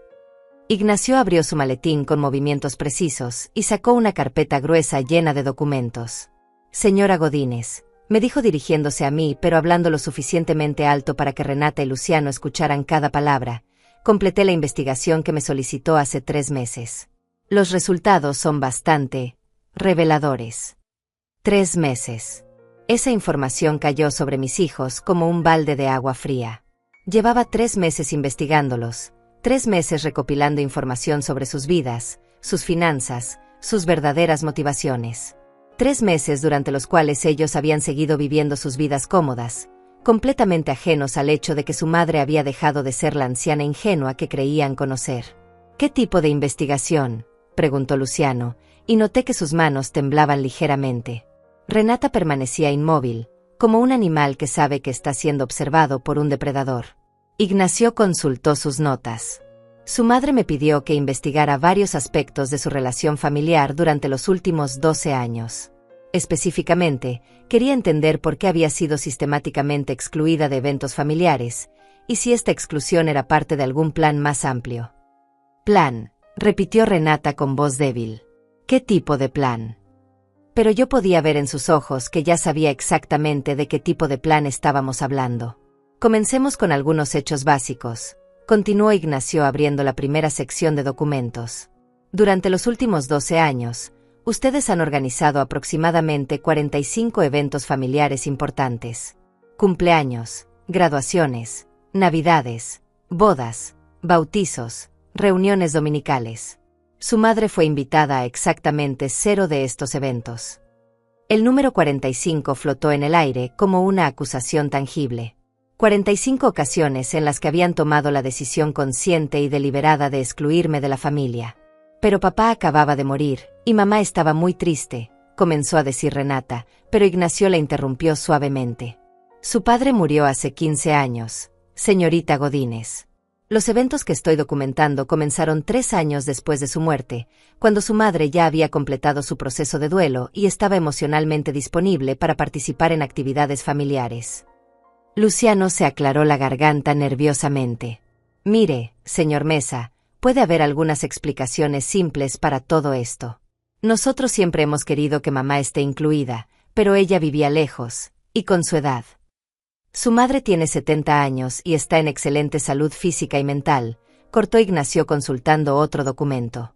Ignacio abrió su maletín con movimientos precisos y sacó una carpeta gruesa llena de documentos. Señora Godínez, me dijo dirigiéndose a mí pero hablando lo suficientemente alto para que Renata y Luciano escucharan cada palabra, completé la investigación que me solicitó hace 3 meses. Los resultados son bastante reveladores. 3 meses. Esa información cayó sobre mis hijos como un balde de agua fría. Llevaba 3 meses investigándolos, 3 meses recopilando información sobre sus vidas, sus finanzas, sus verdaderas motivaciones. 3 meses durante los cuales ellos habían seguido viviendo sus vidas cómodas, completamente ajenos al hecho de que su madre había dejado de ser la anciana ingenua que creían conocer. ¿Qué tipo de investigación?, preguntó Luciano, y noté que sus manos temblaban ligeramente. Renata permanecía inmóvil, como un animal que sabe que está siendo observado por un depredador. Ignacio consultó sus notas. Su madre me pidió que investigara varios aspectos de su relación familiar durante los últimos 12 años. Específicamente, quería entender por qué había sido sistemáticamente excluida de eventos familiares, y si esta exclusión era parte de algún plan más amplio. «Plan», repitió Renata con voz débil. «¿Qué tipo de plan?» Pero yo podía ver en sus ojos que ya sabía exactamente de qué tipo de plan estábamos hablando. Comencemos con algunos hechos básicos. Continuó Ignacio abriendo la primera sección de documentos. Durante los últimos 12 años, ustedes han organizado aproximadamente 45 eventos familiares importantes. Cumpleaños, graduaciones, navidades, bodas, bautizos, reuniones dominicales. Su madre fue invitada a exactamente 0 de estos eventos. El número 45 flotó en el aire como una acusación tangible. 45 ocasiones en las que habían tomado la decisión consciente y deliberada de excluirme de la familia. Pero papá acababa de morir, y mamá estaba muy triste, comenzó a decir Renata, pero Ignacio la interrumpió suavemente. Su padre murió hace 15 años, señorita Godínez. Los eventos que estoy documentando comenzaron 3 años después de su muerte, cuando su madre ya había completado su proceso de duelo y estaba emocionalmente disponible para participar en actividades familiares. Luciano se aclaró la garganta nerviosamente. Mire, señor Mesa, puede haber algunas explicaciones simples para todo esto. Nosotros siempre hemos querido que mamá esté incluida, pero ella vivía lejos, y con su edad. Su madre tiene 70 años y está en excelente salud física y mental, cortó Ignacio consultando otro documento.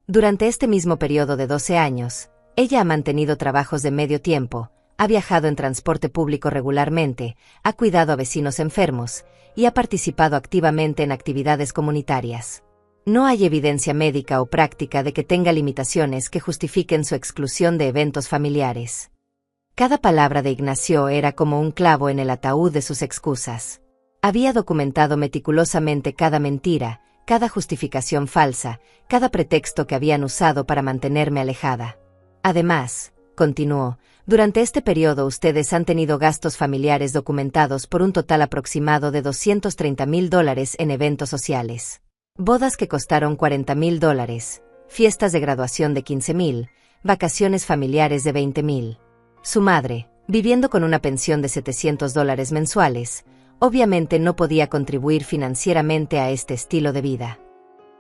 Durante este mismo periodo de 12 años, ella ha mantenido trabajos de medio tiempo, ha viajado en transporte público regularmente, ha cuidado a vecinos enfermos, y ha participado activamente en actividades comunitarias. No hay evidencia médica o práctica de que tenga limitaciones que justifiquen su exclusión de eventos familiares. Cada palabra de Ignacio era como un clavo en el ataúd de sus excusas. Había documentado meticulosamente cada mentira, cada justificación falsa, cada pretexto que habían usado para mantenerme alejada. Además, continuó, durante este periodo ustedes han tenido gastos familiares documentados por un total aproximado de $230,000 en eventos sociales. Bodas que costaron $40,000, fiestas de graduación de $15,000, vacaciones familiares de $20,000. Su madre, viviendo con una pensión de $700 mensuales, obviamente no podía contribuir financieramente a este estilo de vida.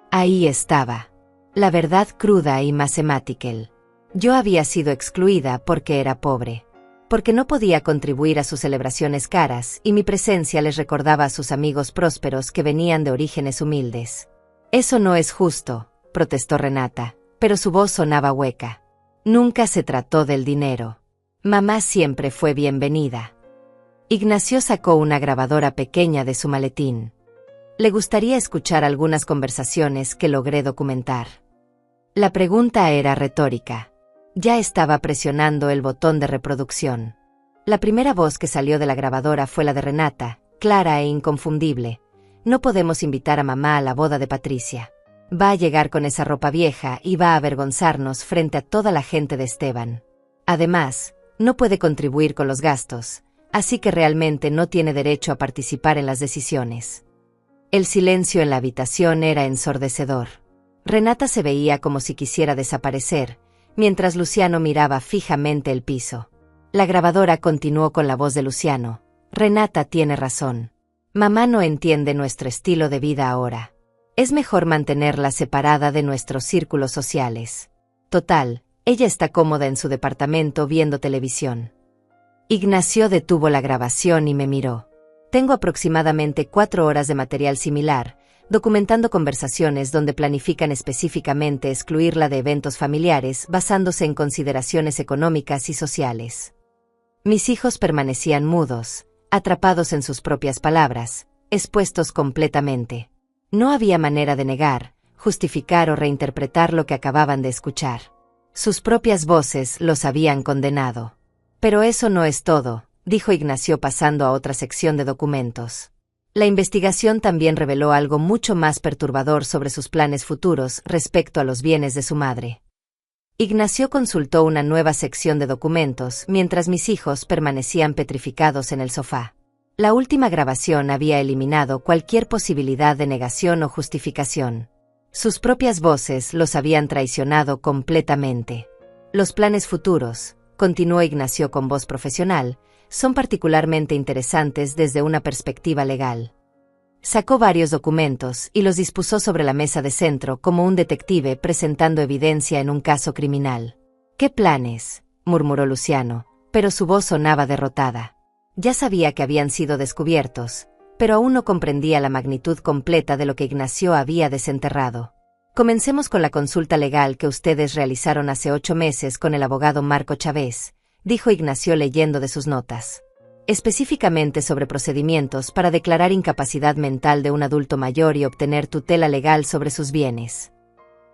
Ahí estaba. La verdad cruda y matemática. Yo había sido excluida porque era pobre. Porque no podía contribuir a sus celebraciones caras y mi presencia les recordaba a sus amigos prósperos que venían de orígenes humildes. Eso no es justo, protestó Renata, pero su voz sonaba hueca. Nunca se trató del dinero. Mamá siempre fue bienvenida. Ignacio sacó una grabadora pequeña de su maletín. Le gustaría escuchar algunas conversaciones que logré documentar. La pregunta era retórica. Ya estaba presionando el botón de reproducción. La primera voz que salió de la grabadora fue la de Renata, clara e inconfundible. No podemos invitar a mamá a la boda de Patricia. Va a llegar con esa ropa vieja y va a avergonzarnos frente a toda la gente de Esteban. Además, no puede contribuir con los gastos, así que realmente no tiene derecho a participar en las decisiones. El silencio en la habitación era ensordecedor. Renata se veía como si quisiera desaparecer, mientras Luciano miraba fijamente el piso. La grabadora continuó con la voz de Luciano. Renata tiene razón. Mamá no entiende nuestro estilo de vida ahora. Es mejor mantenerla separada de nuestros círculos sociales. Total, ella está cómoda en su departamento viendo televisión. Ignacio detuvo la grabación y me miró. Tengo aproximadamente 4 horas de material similar, documentando conversaciones donde planifican específicamente excluirla de eventos familiares basándose en consideraciones económicas y sociales. Mis hijos permanecían mudos, atrapados en sus propias palabras, expuestos completamente. No había manera de negar, justificar o reinterpretar lo que acababan de escuchar. Sus propias voces los habían condenado. Pero eso no es todo, dijo Ignacio pasando a otra sección de documentos. La investigación también reveló algo mucho más perturbador sobre sus planes futuros respecto a los bienes de su madre. Ignacio consultó una nueva sección de documentos mientras mis hijos permanecían petrificados en el sofá. La última grabación había eliminado cualquier posibilidad de negación o justificación. Sus propias voces los habían traicionado completamente. Los planes futuros, continuó Ignacio con voz profesional, son particularmente interesantes desde una perspectiva legal. Sacó varios documentos y los dispuso sobre la mesa de centro como un detective presentando evidencia en un caso criminal. «¿Qué planes?», murmuró Luciano, pero su voz sonaba derrotada. Ya sabía que habían sido descubiertos, pero aún no comprendía la magnitud completa de lo que Ignacio había desenterrado. «Comencemos con la consulta legal que ustedes realizaron hace 8 meses con el abogado Marco Chávez», dijo Ignacio leyendo de sus notas. «Específicamente sobre procedimientos para declarar incapacidad mental de un adulto mayor y obtener tutela legal sobre sus bienes».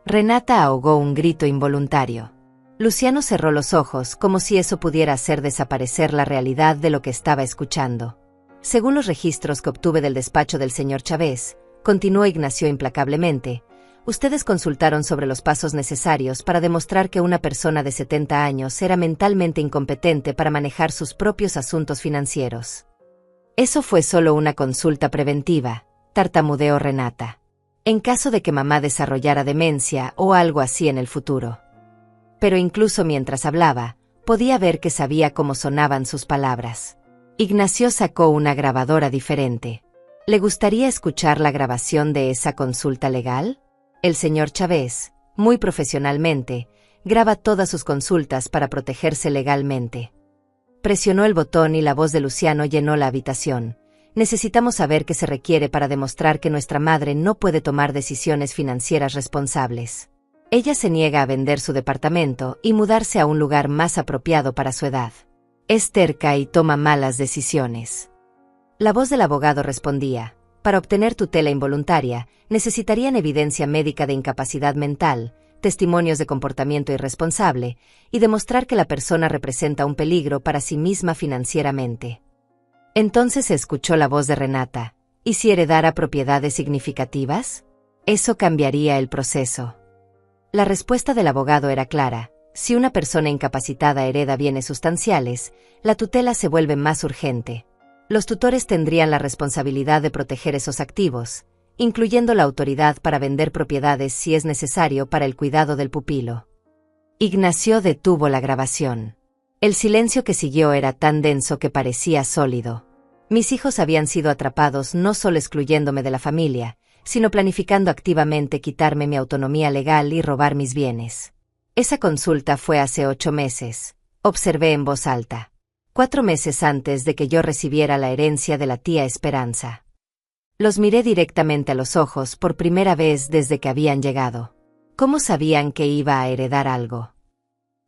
Renata ahogó un grito involuntario. Luciano cerró los ojos como si eso pudiera hacer desaparecer la realidad de lo que estaba escuchando. «Según los registros que obtuve del despacho del señor Chávez», continuó Ignacio implacablemente, «ustedes consultaron sobre los pasos necesarios para demostrar que una persona de 70 años era mentalmente incompetente para manejar sus propios asuntos financieros». «Eso fue solo una consulta preventiva», tartamudeó Renata. «En caso de que mamá desarrollara demencia o algo así en el futuro». Pero incluso mientras hablaba, podía ver que sabía cómo sonaban sus palabras. Ignacio sacó una grabadora diferente. «¿Le gustaría escuchar la grabación de esa consulta legal?» El señor Chávez, muy profesionalmente, graba todas sus consultas para protegerse legalmente. Presionó el botón y la voz de Luciano llenó la habitación. «Necesitamos saber qué se requiere para demostrar que nuestra madre no puede tomar decisiones financieras responsables. Ella se niega a vender su departamento y mudarse a un lugar más apropiado para su edad. Es terca y toma malas decisiones». La voz del abogado respondía: «Para obtener tutela involuntaria, necesitarían evidencia médica de incapacidad mental, testimonios de comportamiento irresponsable, y demostrar que la persona representa un peligro para sí misma financieramente». Entonces se escuchó la voz de Renata: «¿Y si heredara propiedades significativas? Eso cambiaría el proceso». La respuesta del abogado era clara: si una persona incapacitada hereda bienes sustanciales, la tutela se vuelve más urgente. Los tutores tendrían la responsabilidad de proteger esos activos, incluyendo la autoridad para vender propiedades si es necesario para el cuidado del pupilo. Ignacio detuvo la grabación. El silencio que siguió era tan denso que parecía sólido. Mis hijos habían sido atrapados no solo excluyéndome de la familia, sino planificando activamente quitarme mi autonomía legal y robar mis bienes. Esa consulta fue hace 8 meses, observé en voz alta. 4 meses antes de que yo recibiera la herencia de la tía Esperanza. Los miré directamente a los ojos por primera vez desde que habían llegado. ¿Cómo sabían que iba a heredar algo?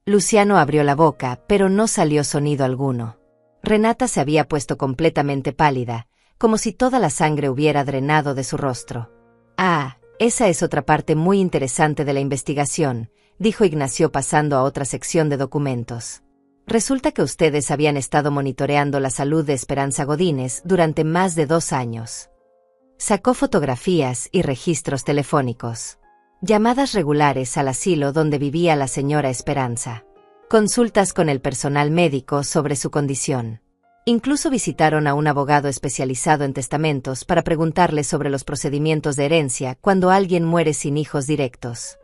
Luciano abrió la boca, pero no salió sonido alguno. Renata se había puesto completamente pálida, como si toda la sangre hubiera drenado de su rostro. «Ah, esa es otra parte muy interesante de la investigación», dijo Ignacio pasando a otra sección de documentos. «Resulta que ustedes habían estado monitoreando la salud de Esperanza Godínez durante más de 2 años. Sacó fotografías y registros telefónicos. Llamadas regulares al asilo donde vivía la señora Esperanza. Consultas con el personal médico sobre su condición. Incluso visitaron a un abogado especializado en testamentos para preguntarle sobre los procedimientos de herencia cuando alguien muere sin hijos directos.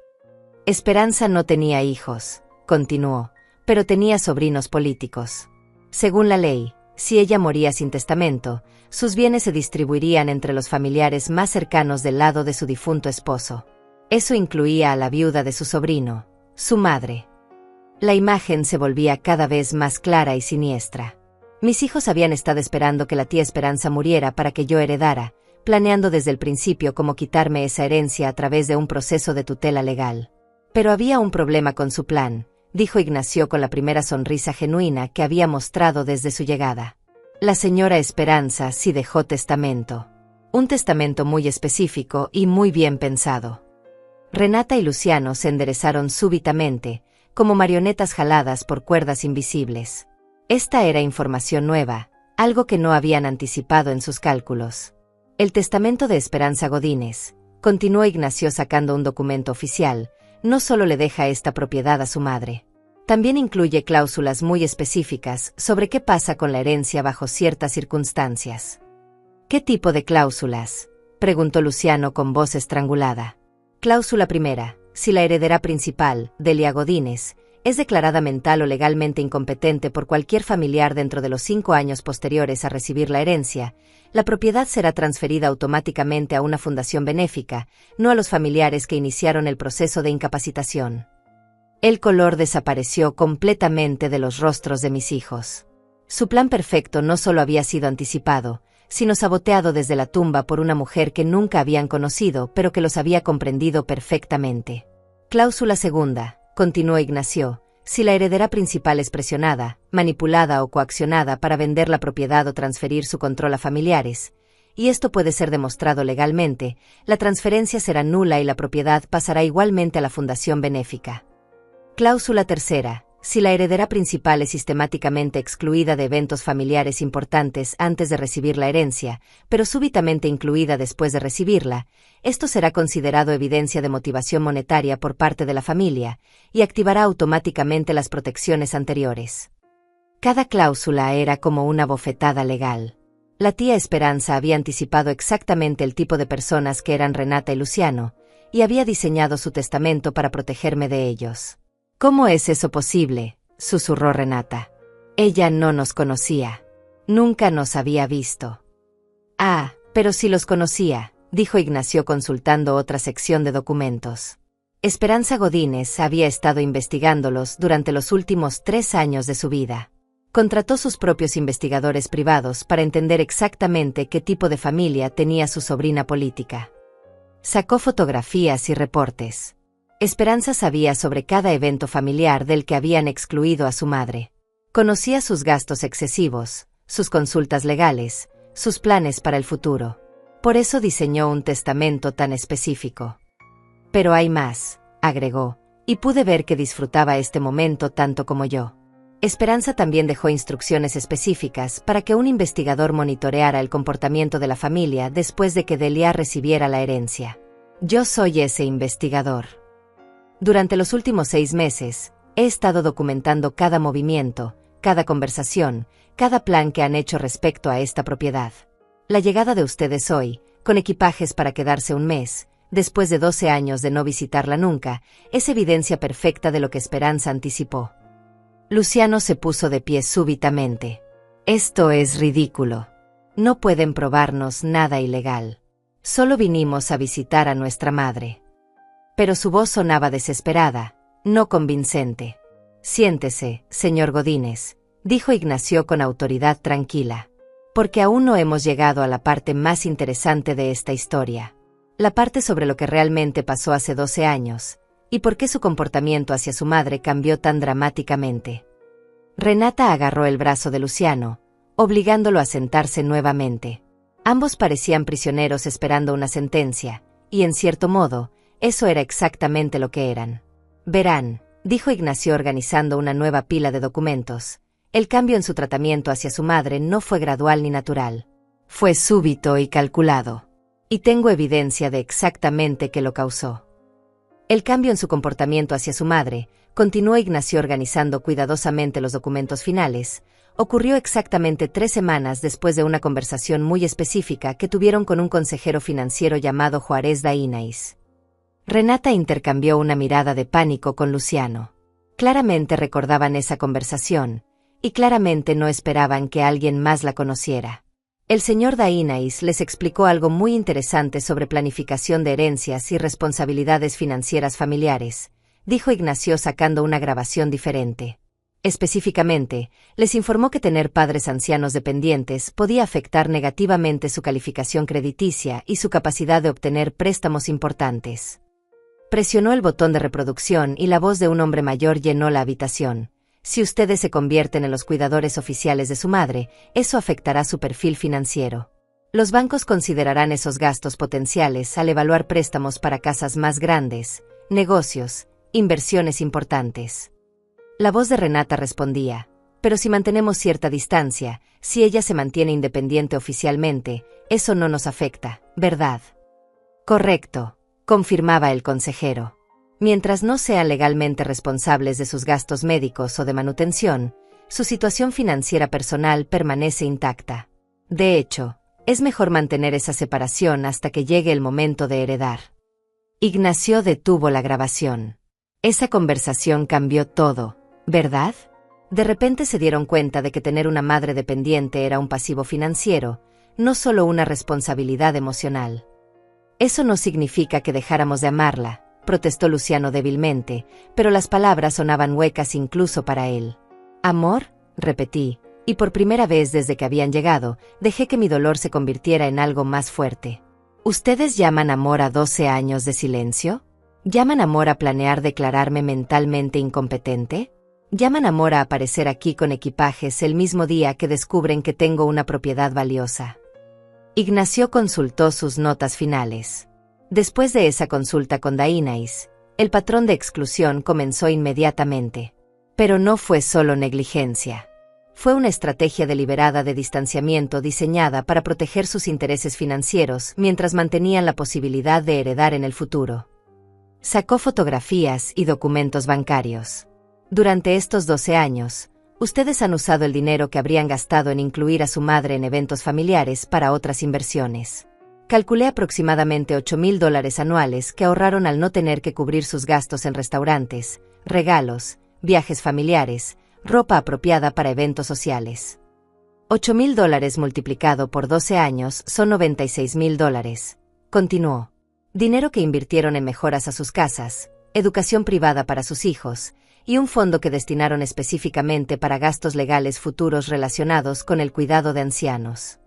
Esperanza no tenía hijos», continuó, «pero tenía sobrinos políticos. Según la ley, si ella moría sin testamento, sus bienes se distribuirían entre los familiares más cercanos del lado de su difunto esposo. Eso incluía a la viuda de su sobrino, su madre». La imagen se volvía cada vez más clara y siniestra. Mis hijos habían estado esperando que la tía Esperanza muriera para que yo heredara, planeando desde el principio cómo quitarme esa herencia a través de un proceso de tutela legal. Pero había un problema con su plan, dijo Ignacio con la primera sonrisa genuina que había mostrado desde su llegada. La señora Esperanza sí dejó testamento. Un testamento muy específico y muy bien pensado. Renata y Luciano se enderezaron súbitamente, como marionetas jaladas por cuerdas invisibles. Esta era información nueva, algo que no habían anticipado en sus cálculos. El testamento de Esperanza Godínez, continuó Ignacio sacando un documento oficial, no solo le deja esta propiedad a su madre. También incluye cláusulas muy específicas sobre qué pasa con la herencia bajo ciertas circunstancias. ¿Qué tipo de cláusulas?, preguntó Luciano con voz estrangulada. Cláusula primera: si la heredera principal, Delia Godínez, es declarada mental o legalmente incompetente por cualquier familiar dentro de los 5 años posteriores a recibir la herencia, la propiedad será transferida automáticamente a una fundación benéfica, no a los familiares que iniciaron el proceso de incapacitación. El color desapareció completamente de los rostros de mis hijos. Su plan perfecto no solo había sido anticipado, sino saboteado desde la tumba por una mujer que nunca habían conocido pero que los había comprendido perfectamente. Cláusula segunda, continuó Ignacio: si la heredera principal es presionada, manipulada o coaccionada para vender la propiedad o transferir su control a familiares, y esto puede ser demostrado legalmente, la transferencia será nula y la propiedad pasará igualmente a la fundación benéfica. Cláusula tercera: si la heredera principal es sistemáticamente excluida de eventos familiares importantes antes de recibir la herencia, pero súbitamente incluida después de recibirla, esto será considerado evidencia de motivación monetaria por parte de la familia, y activará automáticamente las protecciones anteriores. Cada cláusula era como una bofetada legal. La tía Esperanza había anticipado exactamente el tipo de personas que eran Renata y Luciano, y había diseñado su testamento para protegerme de ellos. «¿Cómo es eso posible?», susurró Renata. Ella no nos conocía. Nunca nos había visto. «Ah, pero sí los conocía», dijo Ignacio consultando otra sección de documentos. Esperanza Godínez había estado investigándolos durante los últimos 3 años de su vida. Contrató sus propios investigadores privados para entender exactamente qué tipo de familia tenía su sobrina política. Sacó fotografías y reportes. Esperanza sabía sobre cada evento familiar del que habían excluido a su madre. Conocía sus gastos excesivos, sus consultas legales, sus planes para el futuro. Por eso diseñó un testamento tan específico. «Pero hay más», agregó, «y pude ver que disfrutaba este momento tanto como yo». Esperanza también dejó instrucciones específicas para que un investigador monitoreara el comportamiento de la familia después de que Delia recibiera la herencia. Yo soy ese investigador. Durante los últimos 6 meses, he estado documentando cada movimiento, cada conversación, cada plan que han hecho respecto a esta propiedad. La llegada de ustedes hoy, con equipajes para quedarse un mes, después de 12 años de no visitarla nunca, es evidencia perfecta de lo que Esperanza anticipó. Luciano se puso de pie súbitamente. «Esto es ridículo. No pueden probarnos nada ilegal. Solo vinimos a visitar a nuestra madre». Pero su voz sonaba desesperada, no convincente. «Siéntese, señor Godínez», dijo Ignacio con autoridad tranquila. «Porque aún no hemos llegado a la parte más interesante de esta historia. La parte sobre lo que realmente pasó hace 12 años, y por qué su comportamiento hacia su madre cambió tan dramáticamente». Renata agarró el brazo de Luciano, obligándolo a sentarse nuevamente. Ambos parecían prisioneros esperando una sentencia, y en cierto modo, eso era exactamente lo que eran. «Verán», dijo Ignacio organizando una nueva pila de documentos, «el cambio en su tratamiento hacia su madre no fue gradual ni natural. Fue súbito y calculado. Y tengo evidencia de exactamente qué lo causó». El cambio en su comportamiento hacia su madre, continuó Ignacio organizando cuidadosamente los documentos finales, ocurrió exactamente 3 semanas después de una conversación muy específica que tuvieron con un consejero financiero llamado Juárez Dainais. Renata intercambió una mirada de pánico con Luciano. Claramente recordaban esa conversación, y claramente no esperaban que alguien más la conociera. El señor Dainais les explicó algo muy interesante sobre planificación de herencias y responsabilidades financieras familiares, dijo Ignacio sacando una grabación diferente. Específicamente, les informó que tener padres ancianos dependientes podía afectar negativamente su calificación crediticia y su capacidad de obtener préstamos importantes. Presionó el botón de reproducción y la voz de un hombre mayor llenó la habitación. «Si ustedes se convierten en los cuidadores oficiales de su madre, eso afectará su perfil financiero. Los bancos considerarán esos gastos potenciales al evaluar préstamos para casas más grandes, negocios, inversiones importantes». La voz de Renata respondía: «Pero si mantenemos cierta distancia, si ella se mantiene independiente oficialmente, eso no nos afecta, ¿verdad?». «Correcto», confirmaba el consejero. Mientras no sean legalmente responsables de sus gastos médicos o de manutención, su situación financiera personal permanece intacta. De hecho, es mejor mantener esa separación hasta que llegue el momento de heredar. Ignacio detuvo la grabación. Esa conversación cambió todo, ¿verdad? De repente se dieron cuenta de que tener una madre dependiente era un pasivo financiero, no solo una responsabilidad emocional. Eso no significa que dejáramos de amarla, protestó Luciano débilmente, pero las palabras sonaban huecas incluso para él. ¿Amor?, repetí, y por primera vez desde que habían llegado, dejé que mi dolor se convirtiera en algo más fuerte. ¿Ustedes llaman amor a 12 años de silencio? ¿Llaman amor a planear declararme mentalmente incompetente? ¿Llaman amor a aparecer aquí con equipajes el mismo día que descubren que tengo una propiedad valiosa? Ignacio consultó sus notas finales. Después de esa consulta con Dainais, el patrón de exclusión comenzó inmediatamente. Pero no fue solo negligencia. Fue una estrategia deliberada de distanciamiento diseñada para proteger sus intereses financieros mientras mantenían la posibilidad de heredar en el futuro. Sacó fotografías y documentos bancarios. Durante estos 12 años, ustedes han usado el dinero que habrían gastado en incluir a su madre en eventos familiares para otras inversiones. Calculé aproximadamente $8,000 anuales que ahorraron al no tener que cubrir sus gastos en restaurantes, regalos, viajes familiares, ropa apropiada para eventos sociales. $8,000 multiplicado por 12 años son $96,000, continuó. Dinero que invirtieron en mejoras a sus casas, educación privada para sus hijos, y un fondo que destinaron específicamente para gastos legales futuros relacionados con el cuidado de ancianos.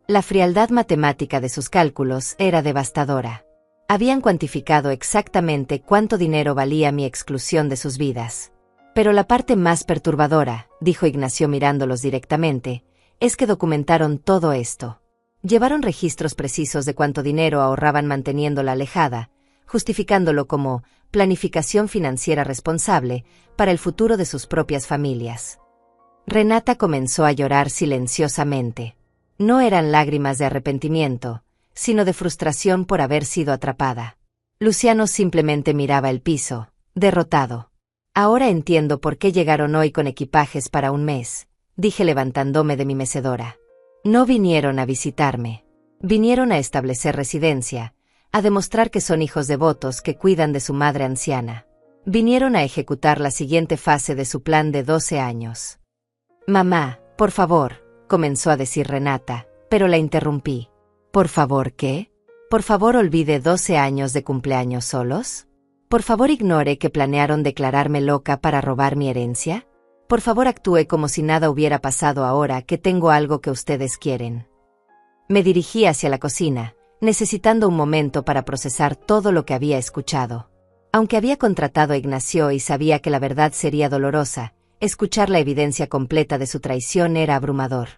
La frialdad matemática de sus cálculos era devastadora. Habían cuantificado exactamente cuánto dinero valía mi exclusión de sus vidas. Pero la parte más perturbadora, dijo Ignacio mirándolos directamente, es que documentaron todo esto. Llevaron registros precisos de cuánto dinero ahorraban manteniéndola alejada, justificándolo como planificación financiera responsable para el futuro de sus propias familias. Renata comenzó a llorar silenciosamente. No eran lágrimas de arrepentimiento, sino de frustración por haber sido atrapada. Luciano simplemente miraba el piso, derrotado. Ahora entiendo por qué llegaron hoy con equipajes para un mes, dije levantándome de mi mecedora. No vinieron a visitarme. Vinieron a establecer residencia, a demostrar que son hijos devotos que cuidan de su madre anciana. Vinieron a ejecutar la siguiente fase de su plan de 12 años. Mamá, por favor, comenzó a decir Renata, pero la interrumpí. ¿Por favor qué? ¿Por favor olvide 12 años de cumpleaños solos? ¿Por favor ignore que planearon declararme loca para robar mi herencia? Por favor actúe como si nada hubiera pasado ahora que tengo algo que ustedes quieren. Me dirigí hacia la cocina, necesitando un momento para procesar todo lo que había escuchado. Aunque había contratado a Ignacio y sabía que la verdad sería dolorosa, escuchar la evidencia completa de su traición era abrumador.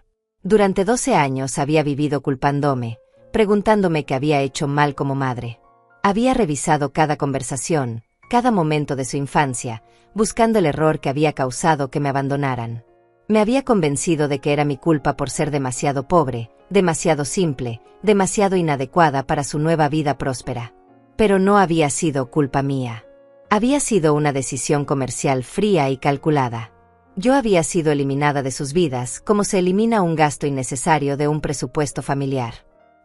Durante 12 años había vivido culpándome, preguntándome qué había hecho mal como madre. Había revisado cada conversación, cada momento de su infancia, buscando el error que había causado que me abandonaran. Me había convencido de que era mi culpa por ser demasiado pobre, demasiado simple, demasiado inadecuada para su nueva vida próspera. Pero no había sido culpa mía. Había sido una decisión comercial fría y calculada. Yo había sido eliminada de sus vidas como se elimina un gasto innecesario de un presupuesto familiar.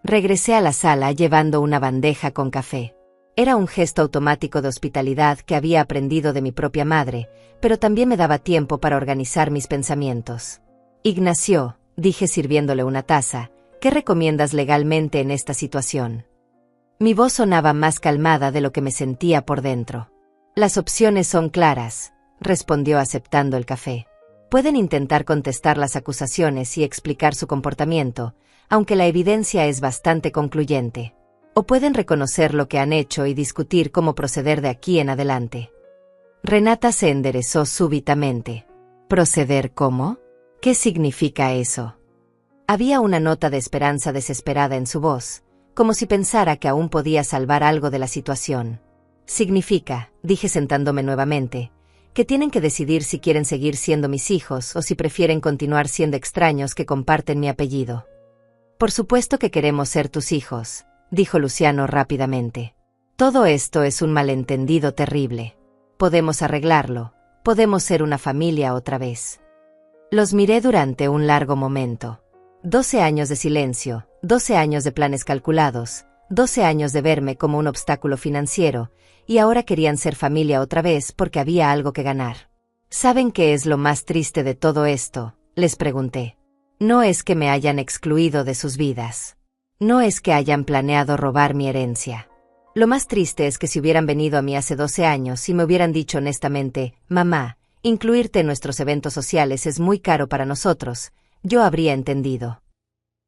Regresé a la sala llevando una bandeja con café. Era un gesto automático de hospitalidad que había aprendido de mi propia madre, pero también me daba tiempo para organizar mis pensamientos. Ignacio, dije sirviéndole una taza, ¿qué recomiendas legalmente en esta situación? Mi voz sonaba más calmada de lo que me sentía por dentro. Las opciones son claras, respondió aceptando el café. Pueden intentar contestar las acusaciones y explicar su comportamiento, aunque la evidencia es bastante concluyente. O pueden reconocer lo que han hecho y discutir cómo proceder de aquí en adelante. Renata se enderezó súbitamente. ¿Proceder cómo? ¿Qué significa eso? Había una nota de esperanza desesperada en su voz, como si pensara que aún podía salvar algo de la situación. Significa, dije sentándome nuevamente, que tienen que decidir si quieren seguir siendo mis hijos o si prefieren continuar siendo extraños que comparten mi apellido. Por supuesto que queremos ser tus hijos, dijo Luciano rápidamente. Todo esto es un malentendido terrible. Podemos arreglarlo, podemos ser una familia otra vez. Los miré durante un largo momento. 12 años de silencio, 12 años de planes calculados, 12 años de verme como un obstáculo financiero, y ahora querían ser familia otra vez porque había algo que ganar. ¿Saben qué es lo más triste de todo esto?, les pregunté. No es que me hayan excluido de sus vidas. No es que hayan planeado robar mi herencia. Lo más triste es que si hubieran venido a mí hace 12 años y me hubieran dicho honestamente, mamá, incluirte en nuestros eventos sociales es muy caro para nosotros, yo habría entendido.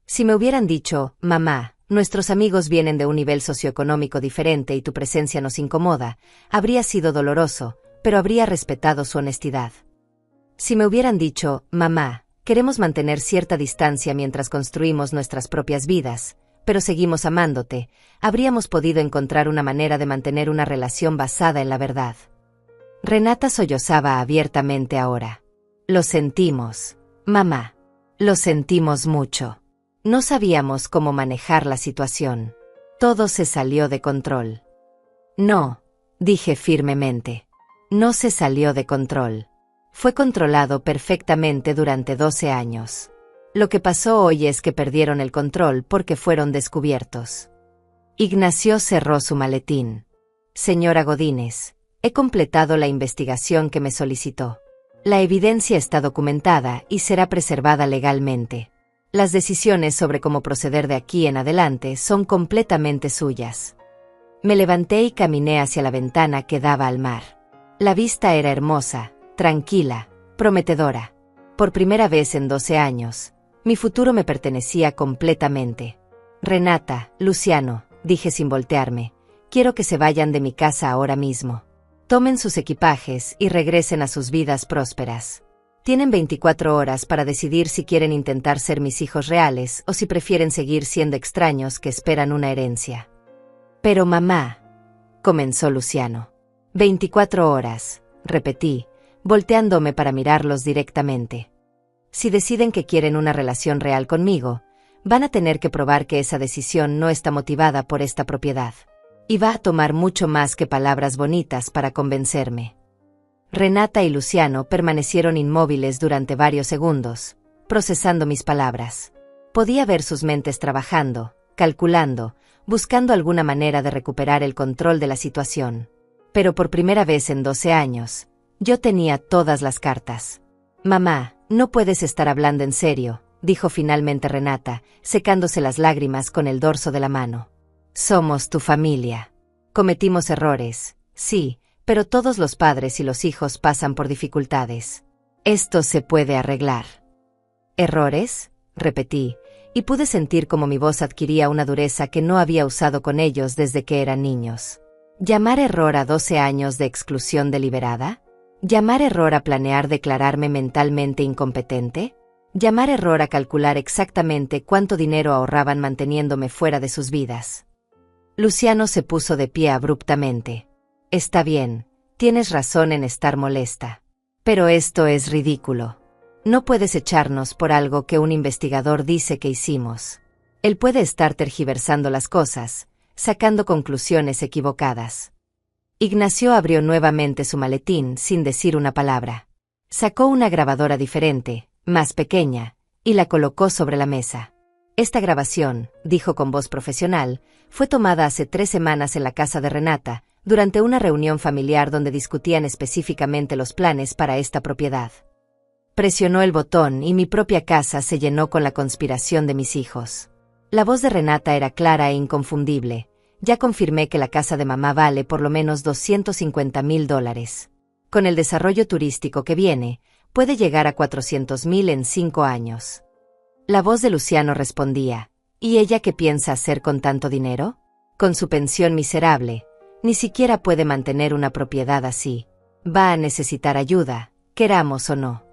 Si me hubieran dicho, mamá, nuestros amigos vienen de un nivel socioeconómico diferente y tu presencia nos incomoda, habría sido doloroso, pero habría respetado su honestidad. Si me hubieran dicho, mamá, queremos mantener cierta distancia mientras construimos nuestras propias vidas, pero seguimos amándote, habríamos podido encontrar una manera de mantener una relación basada en la verdad. Renata sollozaba abiertamente ahora. Lo sentimos, mamá. Lo sentimos mucho. No sabíamos cómo manejar la situación. Todo se salió de control. No, dije firmemente. No se salió de control. Fue controlado perfectamente durante 12 años. Lo que pasó hoy es que perdieron el control porque fueron descubiertos. Ignacio cerró su maletín. Señora Godínez, he completado la investigación que me solicitó. La evidencia está documentada y será preservada legalmente. Las decisiones sobre cómo proceder de aquí en adelante son completamente suyas. Me levanté y caminé hacia la ventana que daba al mar. La vista era hermosa, tranquila, prometedora. Por primera vez en 12 años, mi futuro me pertenecía completamente. Renata, Luciano, dije sin voltearme, quiero que se vayan de mi casa ahora mismo. Tomen sus equipajes y regresen a sus vidas prósperas. Tienen 24 horas para decidir si quieren intentar ser mis hijos reales o si prefieren seguir siendo extraños que esperan una herencia. Pero mamá, comenzó Luciano. 24 horas, repetí, volteándome para mirarlos directamente. Si deciden que quieren una relación real conmigo, van a tener que probar que esa decisión no está motivada por esta propiedad. Y va a tomar mucho más que palabras bonitas para convencerme. Renata y Luciano permanecieron inmóviles durante varios segundos, procesando mis palabras. Podía ver sus mentes trabajando, calculando, buscando alguna manera de recuperar el control de la situación. Pero por primera vez en 12 años, yo tenía todas las cartas. Mamá, no puedes estar hablando en serio, dijo finalmente Renata, secándose las lágrimas con el dorso de la mano. Somos tu familia. Cometimos errores, sí, pero todos los padres y los hijos pasan por dificultades. Esto se puede arreglar. ¿Errores?, repetí, y pude sentir cómo mi voz adquiría una dureza que no había usado con ellos desde que eran niños. ¿Llamar error a 12 años de exclusión deliberada? ¿Llamar error a planear declararme mentalmente incompetente? ¿Llamar error a calcular exactamente cuánto dinero ahorraban manteniéndome fuera de sus vidas? Luciano se puso de pie abruptamente. Está bien, tienes razón en estar molesta. Pero esto es ridículo. No puedes echarnos por algo que un investigador dice que hicimos. Él puede estar tergiversando las cosas, sacando conclusiones equivocadas. Ignacio abrió nuevamente su maletín sin decir una palabra. Sacó una grabadora diferente, más pequeña, y la colocó sobre la mesa. Esta grabación, dijo con voz profesional, fue tomada hace 3 semanas en la casa de Renata, durante una reunión familiar donde discutían específicamente los planes para esta propiedad. Presionó el botón y mi propia casa se llenó con la conspiración de mis hijos. La voz de Renata era clara e inconfundible. Ya confirmé que la casa de mamá vale por lo menos $250,000. Con el desarrollo turístico que viene, puede llegar a 400,000 en 5 años. La voz de Luciano respondía, ¿y ella qué piensa hacer con tanto dinero? Con su pensión miserable, ni siquiera puede mantener una propiedad así. Va a necesitar ayuda, queramos o no.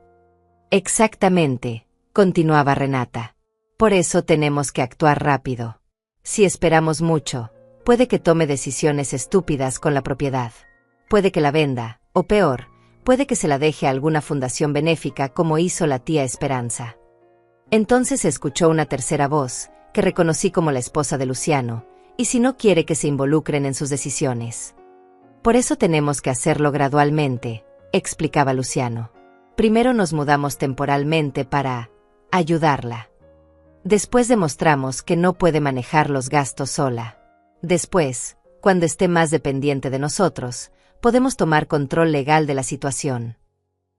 Exactamente, continuaba Renata. Por eso tenemos que actuar rápido. Si esperamos mucho, puede que tome decisiones estúpidas con la propiedad. Puede que la venda, o peor, puede que se la deje a alguna fundación benéfica como hizo la tía Esperanza. Entonces escuchó una tercera voz, que reconocí como la esposa de Luciano, y si no quiere que se involucren en sus decisiones. Por eso tenemos que hacerlo gradualmente, explicaba Luciano. Primero nos mudamos temporalmente para ayudarla. Después demostramos que no puede manejar los gastos sola. Después, cuando esté más dependiente de nosotros, podemos tomar control legal de la situación.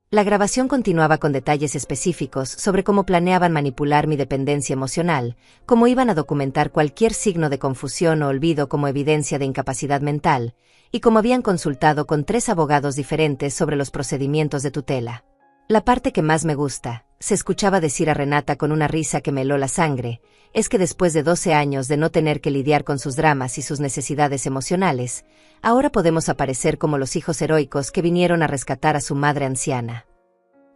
La grabación continuaba con detalles específicos sobre cómo planeaban manipular mi dependencia emocional, cómo iban a documentar cualquier signo de confusión o olvido como evidencia de incapacidad mental, y cómo habían consultado con 3 abogados diferentes sobre los procedimientos de tutela. La parte que más me gusta, se escuchaba decir a Renata con una risa que me heló la sangre, es que después de 12 años de no tener que lidiar con sus dramas y sus necesidades emocionales, ahora podemos aparecer como los hijos heroicos que vinieron a rescatar a su madre anciana.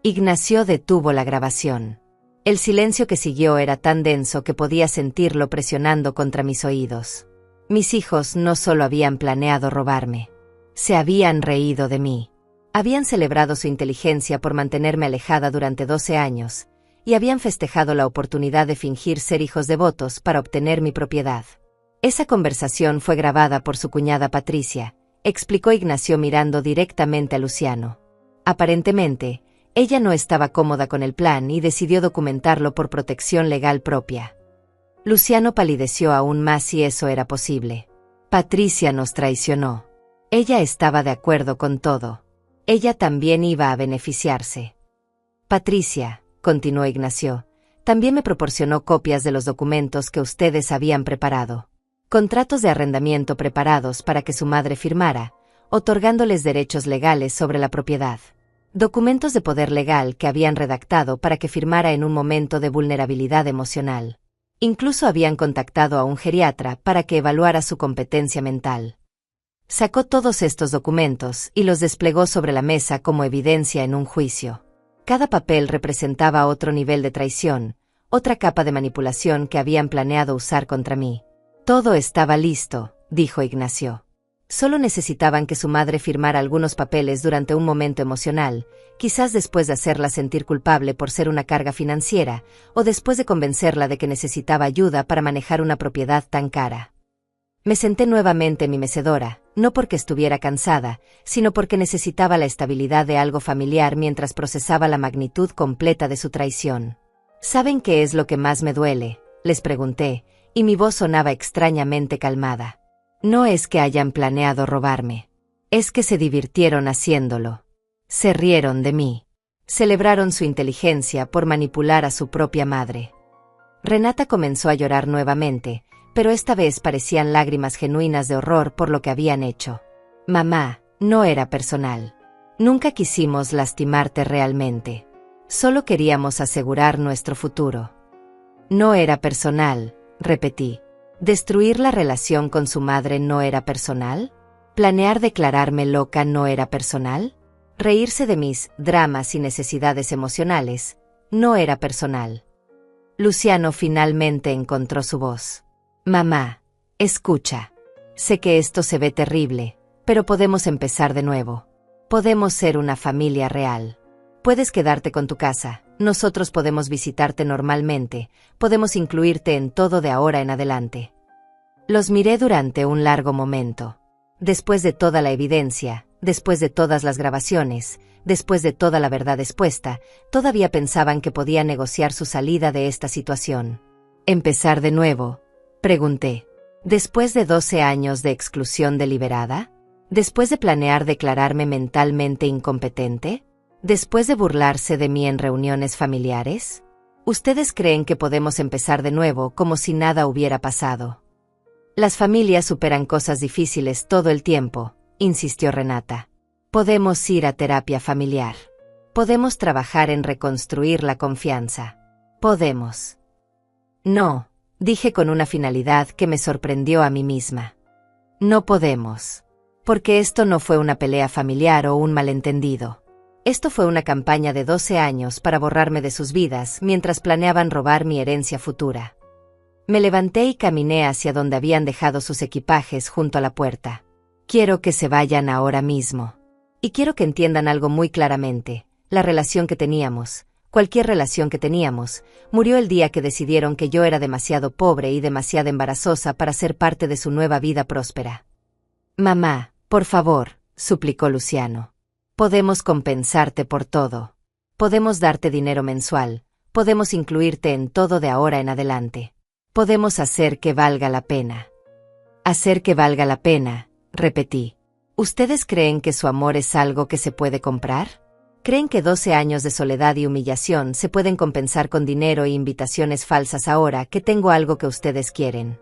Ignacio detuvo la grabación. El silencio que siguió era tan denso que podía sentirlo presionando contra mis oídos. Mis hijos no solo habían planeado robarme, se habían reído de mí. Habían celebrado su inteligencia por mantenerme alejada durante 12 años, y habían festejado la oportunidad de fingir ser hijos devotos para obtener mi propiedad. Esa conversación fue grabada por su cuñada Patricia, explicó Ignacio mirando directamente a Luciano. Aparentemente, ella no estaba cómoda con el plan y decidió documentarlo por protección legal propia. Luciano palideció aún más si eso era posible. Patricia nos traicionó. Ella estaba de acuerdo con todo. Ella también iba a beneficiarse. Patricia, continuó Ignacio, también me proporcionó copias de los documentos que ustedes habían preparado. Contratos de arrendamiento preparados para que su madre firmara, otorgándoles derechos legales sobre la propiedad. Documentos de poder legal que habían redactado para que firmara en un momento de vulnerabilidad emocional. Incluso habían contactado a un geriatra para que evaluara su competencia mental. Sacó todos estos documentos y los desplegó sobre la mesa como evidencia en un juicio. Cada papel representaba otro nivel de traición, otra capa de manipulación que habían planeado usar contra mí. Todo estaba listo, dijo Ignacio. Solo necesitaban que su madre firmara algunos papeles durante un momento emocional, quizás después de hacerla sentir culpable por ser una carga financiera, o después de convencerla de que necesitaba ayuda para manejar una propiedad tan cara. Me senté nuevamente en mi mecedora, no porque estuviera cansada, sino porque necesitaba la estabilidad de algo familiar mientras procesaba la magnitud completa de su traición. ¿Saben qué es lo que más me duele?, les pregunté, y mi voz sonaba extrañamente calmada. No es que hayan planeado robarme. Es que se divirtieron haciéndolo. Se rieron de mí. Celebraron su inteligencia por manipular a su propia madre. Renata comenzó a llorar nuevamente, pero esta vez parecían lágrimas genuinas de horror por lo que habían hecho. Mamá, no era personal. Nunca quisimos lastimarte realmente. Solo queríamos asegurar nuestro futuro. No era personal, repetí. ¿Destruir la relación con su madre no era personal? ¿Planear declararme loca no era personal? ¿Reírse de mis dramas y necesidades emocionales no era personal? Luciano finalmente encontró su voz. Mamá, escucha. Sé que esto se ve terrible, pero podemos empezar de nuevo. Podemos ser una familia real. Puedes quedarte con tu casa, nosotros podemos visitarte normalmente, podemos incluirte en todo de ahora en adelante. Los miré durante un largo momento. Después de toda la evidencia, después de todas las grabaciones, después de toda la verdad expuesta, todavía pensaban que podía negociar su salida de esta situación. ¿Empezar de nuevo?, pregunté. ¿Después de 12 años de exclusión deliberada? ¿Después de planear declararme mentalmente incompetente? ¿Después de burlarse de mí en reuniones familiares? ¿Ustedes creen que podemos empezar de nuevo como si nada hubiera pasado? Las familias superan cosas difíciles todo el tiempo, insistió Renata. Podemos ir a terapia familiar. Podemos trabajar en reconstruir la confianza. Podemos. No, dije con una finalidad que me sorprendió a mí misma. No podemos. Porque esto no fue una pelea familiar o un malentendido. Esto fue una campaña de 12 años para borrarme de sus vidas mientras planeaban robar mi herencia futura. Me levanté y caminé hacia donde habían dejado sus equipajes junto a la puerta. Quiero que se vayan ahora mismo. Y quiero que entiendan algo muy claramente, la relación que teníamos, cualquier relación que teníamos, murió el día que decidieron que yo era demasiado pobre y demasiado embarazosa para ser parte de su nueva vida próspera. Mamá, por favor, suplicó Luciano. Podemos compensarte por todo. Podemos darte dinero mensual, podemos incluirte en todo de ahora en adelante. Podemos hacer que valga la pena. Hacer que valga la pena, repetí. ¿Ustedes creen que su amor es algo que se puede comprar? ¿Creen que 12 años de soledad y humillación se pueden compensar con dinero e invitaciones falsas ahora que tengo algo que ustedes quieren?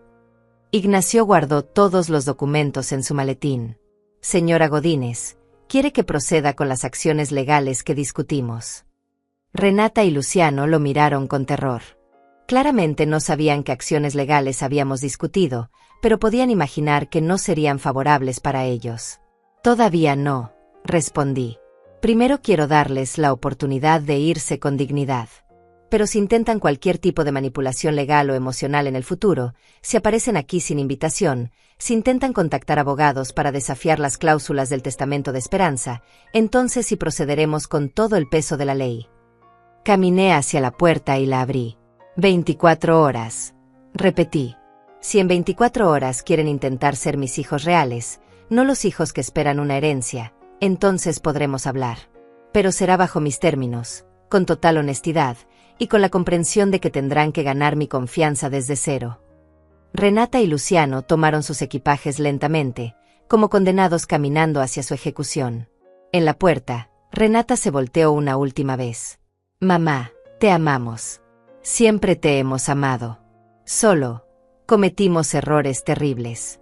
Ignacio guardó todos los documentos en su maletín. Señora Godínez, ¿quiere que proceda con las acciones legales que discutimos? Renata y Luciano lo miraron con terror. Claramente no sabían qué acciones legales habíamos discutido, pero podían imaginar que no serían favorables para ellos. Todavía no, respondí. Primero quiero darles la oportunidad de irse con dignidad. Pero si intentan cualquier tipo de manipulación legal o emocional en el futuro, si aparecen aquí sin invitación, si intentan contactar abogados para desafiar las cláusulas del testamento de Esperanza, entonces sí procederemos con todo el peso de la ley. Caminé hacia la puerta y la abrí. 24 horas. Repetí. Si en 24 horas quieren intentar ser mis hijos reales, no los hijos que esperan una herencia, entonces podremos hablar. Pero será bajo mis términos, con total honestidad, y con la comprensión de que tendrán que ganar mi confianza desde cero. Renata y Luciano tomaron sus equipajes lentamente, como condenados caminando hacia su ejecución. En la puerta, Renata se volteó una última vez. Mamá, te amamos. Siempre te hemos amado. Solo, cometimos errores terribles.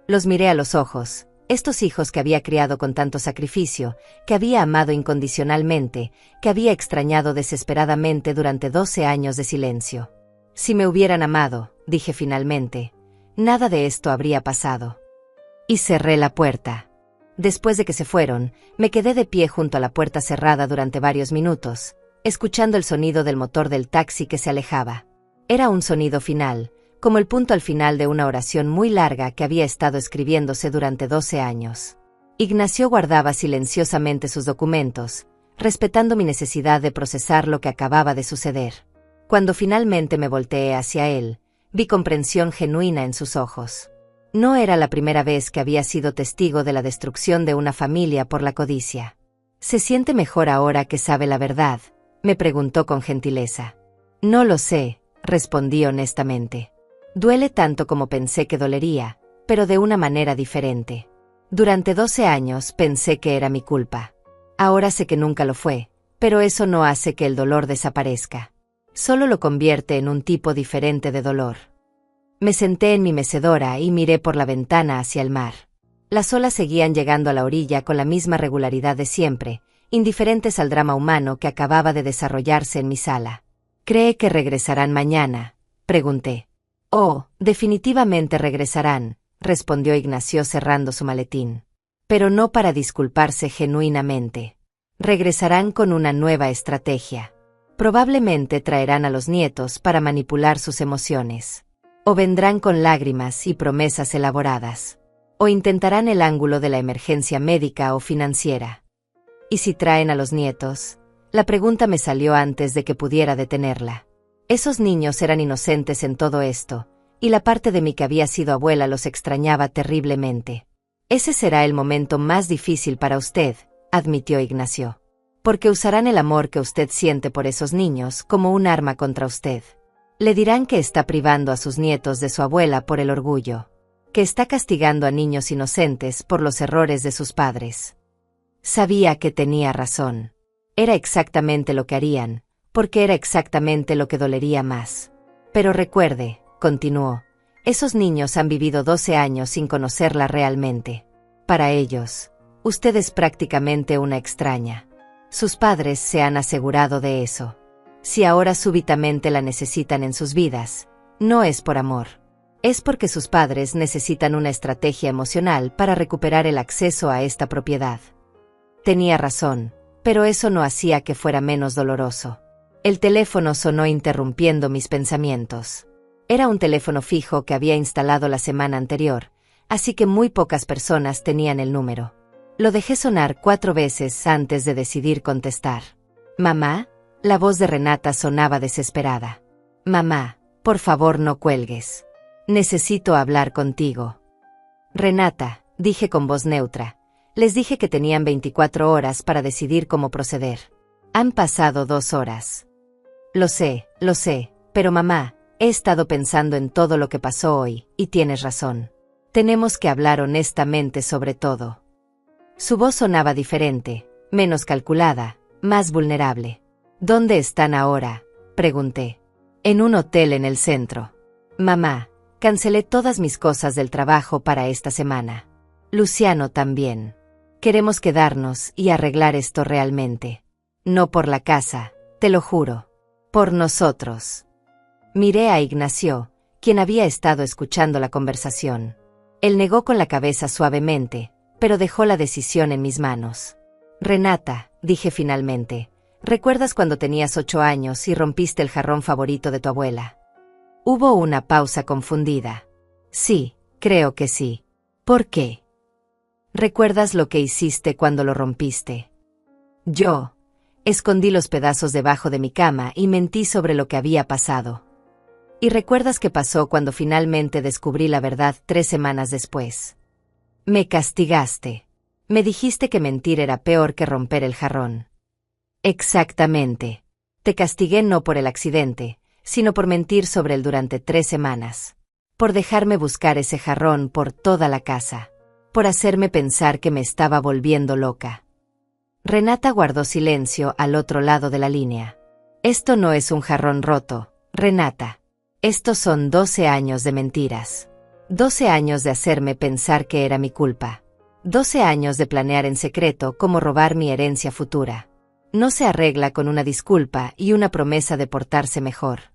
Los miré a los ojos, estos hijos que había criado con tanto sacrificio, que había amado incondicionalmente, que había extrañado desesperadamente durante 12 años de silencio. Si me hubieran amado, dije finalmente, nada de esto habría pasado. Y cerré la puerta. Después de que se fueron, me quedé de pie junto a la puerta cerrada durante varios minutos, escuchando el sonido del motor del taxi que se alejaba. Era un sonido final, como el punto al final de una oración muy larga que había estado escribiéndose durante 12 años. Ignacio guardaba silenciosamente sus documentos, respetando mi necesidad de procesar lo que acababa de suceder. Cuando finalmente me volteé hacia él, vi comprensión genuina en sus ojos. No era la primera vez que había sido testigo de la destrucción de una familia por la codicia. ¿Se siente mejor ahora que sabe la verdad?, me preguntó con gentileza. No lo sé, respondí honestamente. Duele tanto como pensé que dolería, pero de una manera diferente. Durante 12 años pensé que era mi culpa. Ahora sé que nunca lo fue, pero eso no hace que el dolor desaparezca. Solo lo convierte en un tipo diferente de dolor. Me senté en mi mecedora y miré por la ventana hacia el mar. Las olas seguían llegando a la orilla con la misma regularidad de siempre, indiferentes al drama humano que acababa de desarrollarse en mi sala. ¿Cree que regresarán mañana?, pregunté. Oh, definitivamente regresarán, respondió Ignacio cerrando su maletín. Pero no para disculparse genuinamente. Regresarán con una nueva estrategia. Probablemente traerán a los nietos para manipular sus emociones. O vendrán con lágrimas y promesas elaboradas. O intentarán el ángulo de la emergencia médica o financiera. ¿Y si traen a los nietos? La pregunta me salió antes de que pudiera detenerla. Esos niños eran inocentes en todo esto, y la parte de mí que había sido abuela los extrañaba terriblemente. Ese será el momento más difícil para usted, admitió Ignacio. Porque usarán el amor que usted siente por esos niños como un arma contra usted. Le dirán que está privando a sus nietos de su abuela por el orgullo, que está castigando a niños inocentes por los errores de sus padres. Sabía que tenía razón. Era exactamente lo que harían, porque era exactamente lo que dolería más. Pero recuerde, continuó, esos niños han vivido 12 años sin conocerla realmente. Para ellos, usted es prácticamente una extraña. Sus padres se han asegurado de eso. Si ahora súbitamente la necesitan en sus vidas, no es por amor. Es porque sus padres necesitan una estrategia emocional para recuperar el acceso a esta propiedad. Tenía razón, pero eso no hacía que fuera menos doloroso. El teléfono sonó interrumpiendo mis pensamientos. Era un teléfono fijo que había instalado la semana anterior, así que muy pocas personas tenían el número. Lo dejé sonar 4 veces antes de decidir contestar. «Mamá», La voz de Renata sonaba desesperada. Mamá, por favor no cuelgues. Necesito hablar contigo. Renata, dije con voz neutra. Les dije que tenían 24 horas para decidir cómo proceder. Han pasado 2 horas. Lo sé, pero mamá, he estado pensando en todo lo que pasó hoy, y tienes razón. Tenemos que hablar honestamente sobre todo. Su voz sonaba diferente, menos calculada, más vulnerable. ¿Dónde están ahora?, pregunté. En un hotel en el centro. Mamá, cancelé todas mis cosas del trabajo para esta semana. Luciano también. Queremos quedarnos y arreglar esto realmente. No por la casa, te lo juro. Por nosotros. Miré a Ignacio, quien había estado escuchando la conversación. Él negó con la cabeza suavemente, pero dejó la decisión en mis manos. Renata, dije finalmente, ¿recuerdas cuando tenías 8 años y rompiste el jarrón favorito de tu abuela? Hubo una pausa confundida. Sí, creo que sí. ¿Por qué? ¿Recuerdas lo que hiciste cuando lo rompiste? Yo escondí los pedazos debajo de mi cama y mentí sobre lo que había pasado. ¿Y recuerdas qué pasó cuando finalmente descubrí la verdad 3 semanas después? Me castigaste. Me dijiste que mentir era peor que romper el jarrón. Exactamente. Te castigué no por el accidente, sino por mentir sobre él durante 3 semanas. Por dejarme buscar ese jarrón por toda la casa. Por hacerme pensar que me estaba volviendo loca. Renata guardó silencio al otro lado de la línea. Esto no es un jarrón roto, Renata. Estos son 12 años de mentiras. 12 años de hacerme pensar que era mi culpa. 12 años de planear en secreto cómo robar mi herencia futura. No se arregla con una disculpa y una promesa de portarse mejor.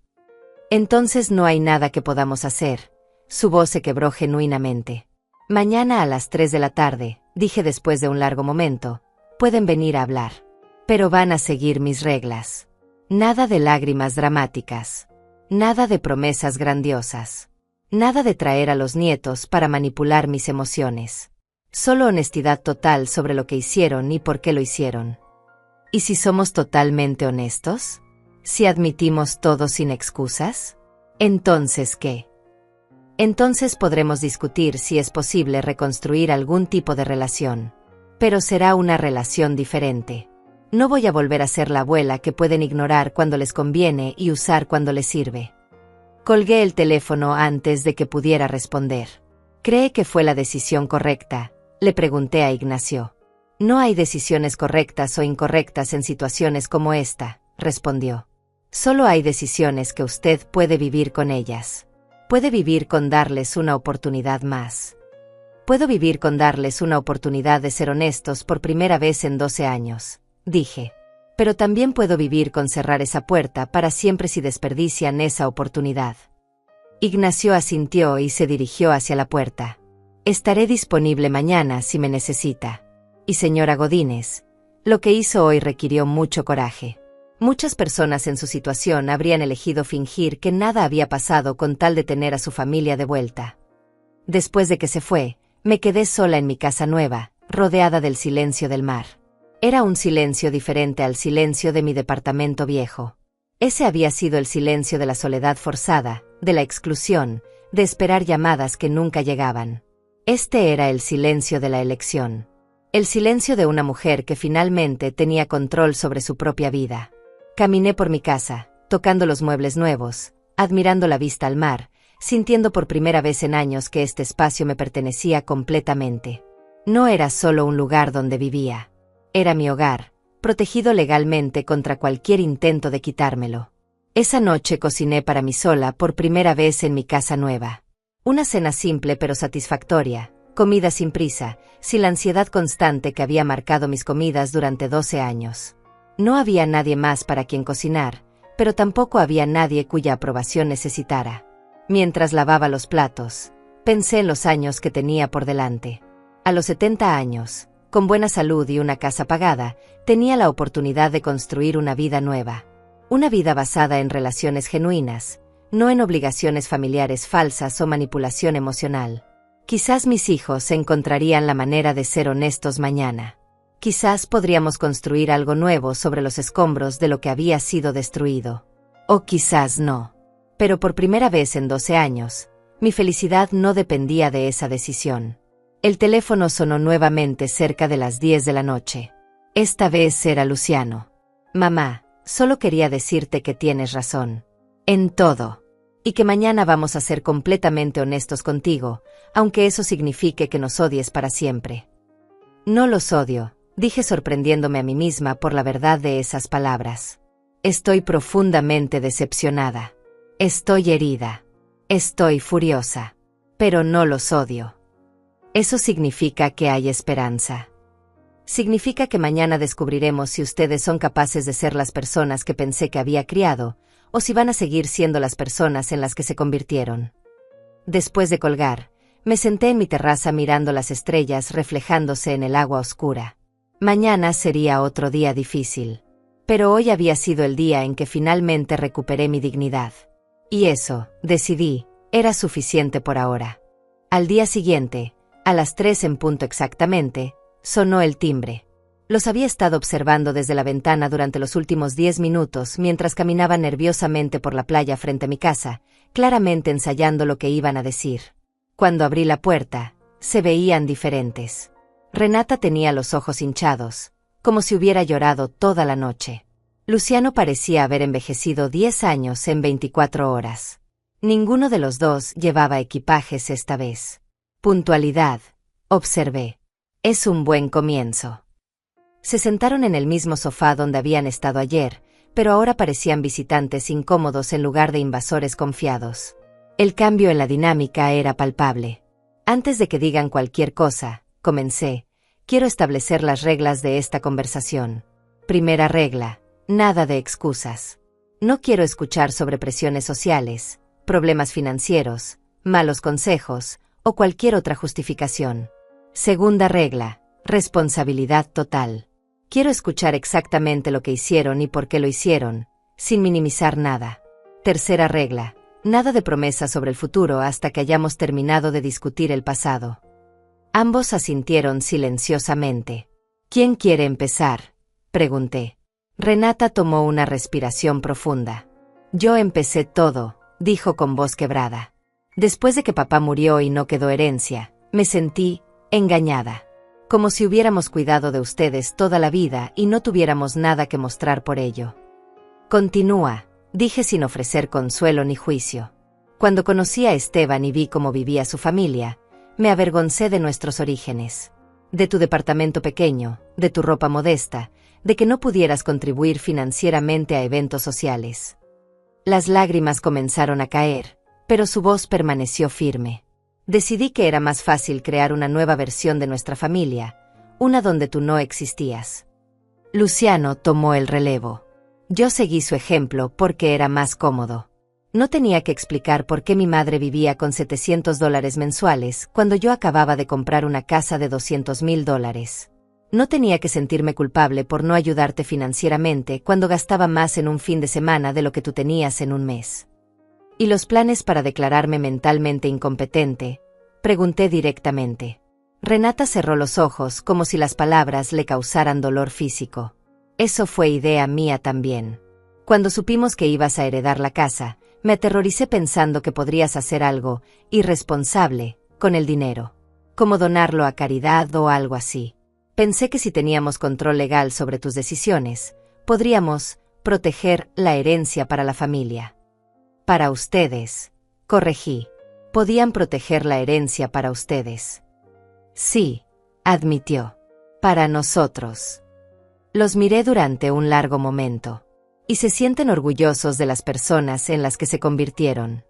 Entonces no hay nada que podamos hacer. Su voz se quebró genuinamente. Mañana a las 3 de la tarde, dije después de un largo momento, pueden venir a hablar. Pero van a seguir mis reglas. Nada de lágrimas dramáticas. Nada de promesas grandiosas. Nada de traer a los nietos para manipular mis emociones. Solo honestidad total sobre lo que hicieron y por qué lo hicieron. ¿Y si somos totalmente honestos? ¿Si admitimos todo sin excusas? ¿Entonces qué? Entonces podremos discutir si es posible reconstruir algún tipo de relación. Pero será una relación diferente. No voy a volver a ser la abuela que pueden ignorar cuando les conviene y usar cuando les sirve. Colgué el teléfono antes de que pudiera responder. ¿Cree que fue la decisión correcta?, le pregunté a Ignacio. No hay decisiones correctas o incorrectas en situaciones como esta, respondió. Solo hay decisiones que usted puede vivir con ellas. Puede vivir con darles una oportunidad más. Puedo vivir con darles una oportunidad de ser honestos por primera vez en 12 años, dije. Pero también puedo vivir con cerrar esa puerta para siempre si desperdician esa oportunidad. Ignacio asintió y se dirigió hacia la puerta. Estaré disponible mañana si me necesita. Y señora Godínez, lo que hizo hoy requirió mucho coraje. Muchas personas en su situación habrían elegido fingir que nada había pasado con tal de tener a su familia de vuelta. Después de que se fue, me quedé sola en mi casa nueva, rodeada del silencio del mar. Era un silencio diferente al silencio de mi departamento viejo. Ese había sido el silencio de la soledad forzada, de la exclusión, de esperar llamadas que nunca llegaban. Este era el silencio de la elección. El silencio de una mujer que finalmente tenía control sobre su propia vida. Caminé por mi casa, tocando los muebles nuevos, admirando la vista al mar, sintiendo por primera vez en años que este espacio me pertenecía completamente. No era solo un lugar donde vivía. Era mi hogar, protegido legalmente contra cualquier intento de quitármelo. Esa noche cociné para mí sola por primera vez en mi casa nueva. Una cena simple pero satisfactoria, comida sin prisa, sin la ansiedad constante que había marcado mis comidas durante 12 años. No había nadie más para quien cocinar, pero tampoco había nadie cuya aprobación necesitara. Mientras lavaba los platos, pensé en los años que tenía por delante. A los 70 años, con buena salud y una casa pagada, tenía la oportunidad de construir una vida nueva. Una vida basada en relaciones genuinas, no en obligaciones familiares falsas o manipulación emocional. Quizás mis hijos encontrarían la manera de ser honestos mañana. Quizás podríamos construir algo nuevo sobre los escombros de lo que había sido destruido. O quizás no. Pero por primera vez en 12 años, mi felicidad no dependía de esa decisión. El teléfono sonó nuevamente cerca de las 10 de la noche. Esta vez era Luciano. Mamá, solo quería decirte que tienes razón. En todo. Y que mañana vamos a ser completamente honestos contigo, aunque eso signifique que nos odies para siempre. No los odio, dije sorprendiéndome a mí misma por la verdad de esas palabras. Estoy profundamente decepcionada. Estoy herida. Estoy furiosa. Pero no los odio. Eso significa que hay esperanza. Significa que mañana descubriremos si ustedes son capaces de ser las personas que pensé que había criado, o si van a seguir siendo las personas en las que se convirtieron. Después de colgar, me senté en mi terraza mirando las estrellas reflejándose en el agua oscura. Mañana sería otro día difícil. Pero hoy había sido el día en que finalmente recuperé mi dignidad. Y eso, decidí, era suficiente por ahora. Al día siguiente, a las 3 en punto exactamente, sonó el timbre. Los había estado observando desde la ventana durante los últimos 10 minutos mientras caminaba nerviosamente por la playa frente a mi casa, claramente ensayando lo que iban a decir. Cuando abrí la puerta, se veían diferentes. Renata tenía los ojos hinchados, como si hubiera llorado toda la noche. Luciano parecía haber envejecido 10 años en 24 horas. Ninguno de los dos llevaba equipajes esta vez. Puntualidad, observé. Es un buen comienzo. Se sentaron en el mismo sofá donde habían estado ayer, pero ahora parecían visitantes incómodos en lugar de invasores confiados. El cambio en la dinámica era palpable. Antes de que digan cualquier cosa, comencé, quiero establecer las reglas de esta conversación. Primera regla, nada de excusas. No quiero escuchar sobre presiones sociales, problemas financieros, malos consejos, o cualquier otra justificación. Segunda regla, responsabilidad total. Quiero escuchar exactamente lo que hicieron y por qué lo hicieron, sin minimizar nada. Tercera regla, nada de promesas sobre el futuro hasta que hayamos terminado de discutir el pasado. Ambos asintieron silenciosamente. ¿Quién quiere empezar?, pregunté. Renata tomó una respiración profunda. Yo empecé todo, dijo con voz quebrada. Después de que papá murió y no quedó herencia, me sentí engañada. Como si hubiéramos cuidado de ustedes toda la vida y no tuviéramos nada que mostrar por ello. Continúa, dije sin ofrecer consuelo ni juicio. Cuando conocí a Esteban y vi cómo vivía su familia, me avergoncé de nuestros orígenes. De tu departamento pequeño, de tu ropa modesta, de que no pudieras contribuir financieramente a eventos sociales. Las lágrimas comenzaron a caer, pero su voz permaneció firme. Decidí que era más fácil crear una nueva versión de nuestra familia, una donde tú no existías. Luciano tomó el relevo. Yo seguí su ejemplo porque era más cómodo. No tenía que explicar por qué mi madre vivía con $700 mensuales cuando yo acababa de comprar una casa de $200,000. No tenía que sentirme culpable por no ayudarte financieramente cuando gastaba más en un fin de semana de lo que tú tenías en un mes. ¿Y los planes para declararme mentalmente incompetente?, pregunté directamente. Renata cerró los ojos como si las palabras le causaran dolor físico. Eso fue idea mía también. Cuando supimos que ibas a heredar la casa, me aterroricé pensando que podrías hacer algo irresponsable con el dinero, como donarlo a caridad o algo así. Pensé que si teníamos control legal sobre tus decisiones, podríamos proteger la herencia para la familia. Para ustedes, corregí. Podían proteger la herencia para ustedes. Sí, admitió. Para nosotros. Los miré durante un largo momento. Y se sienten orgullosos de las personas en las que se convirtieron.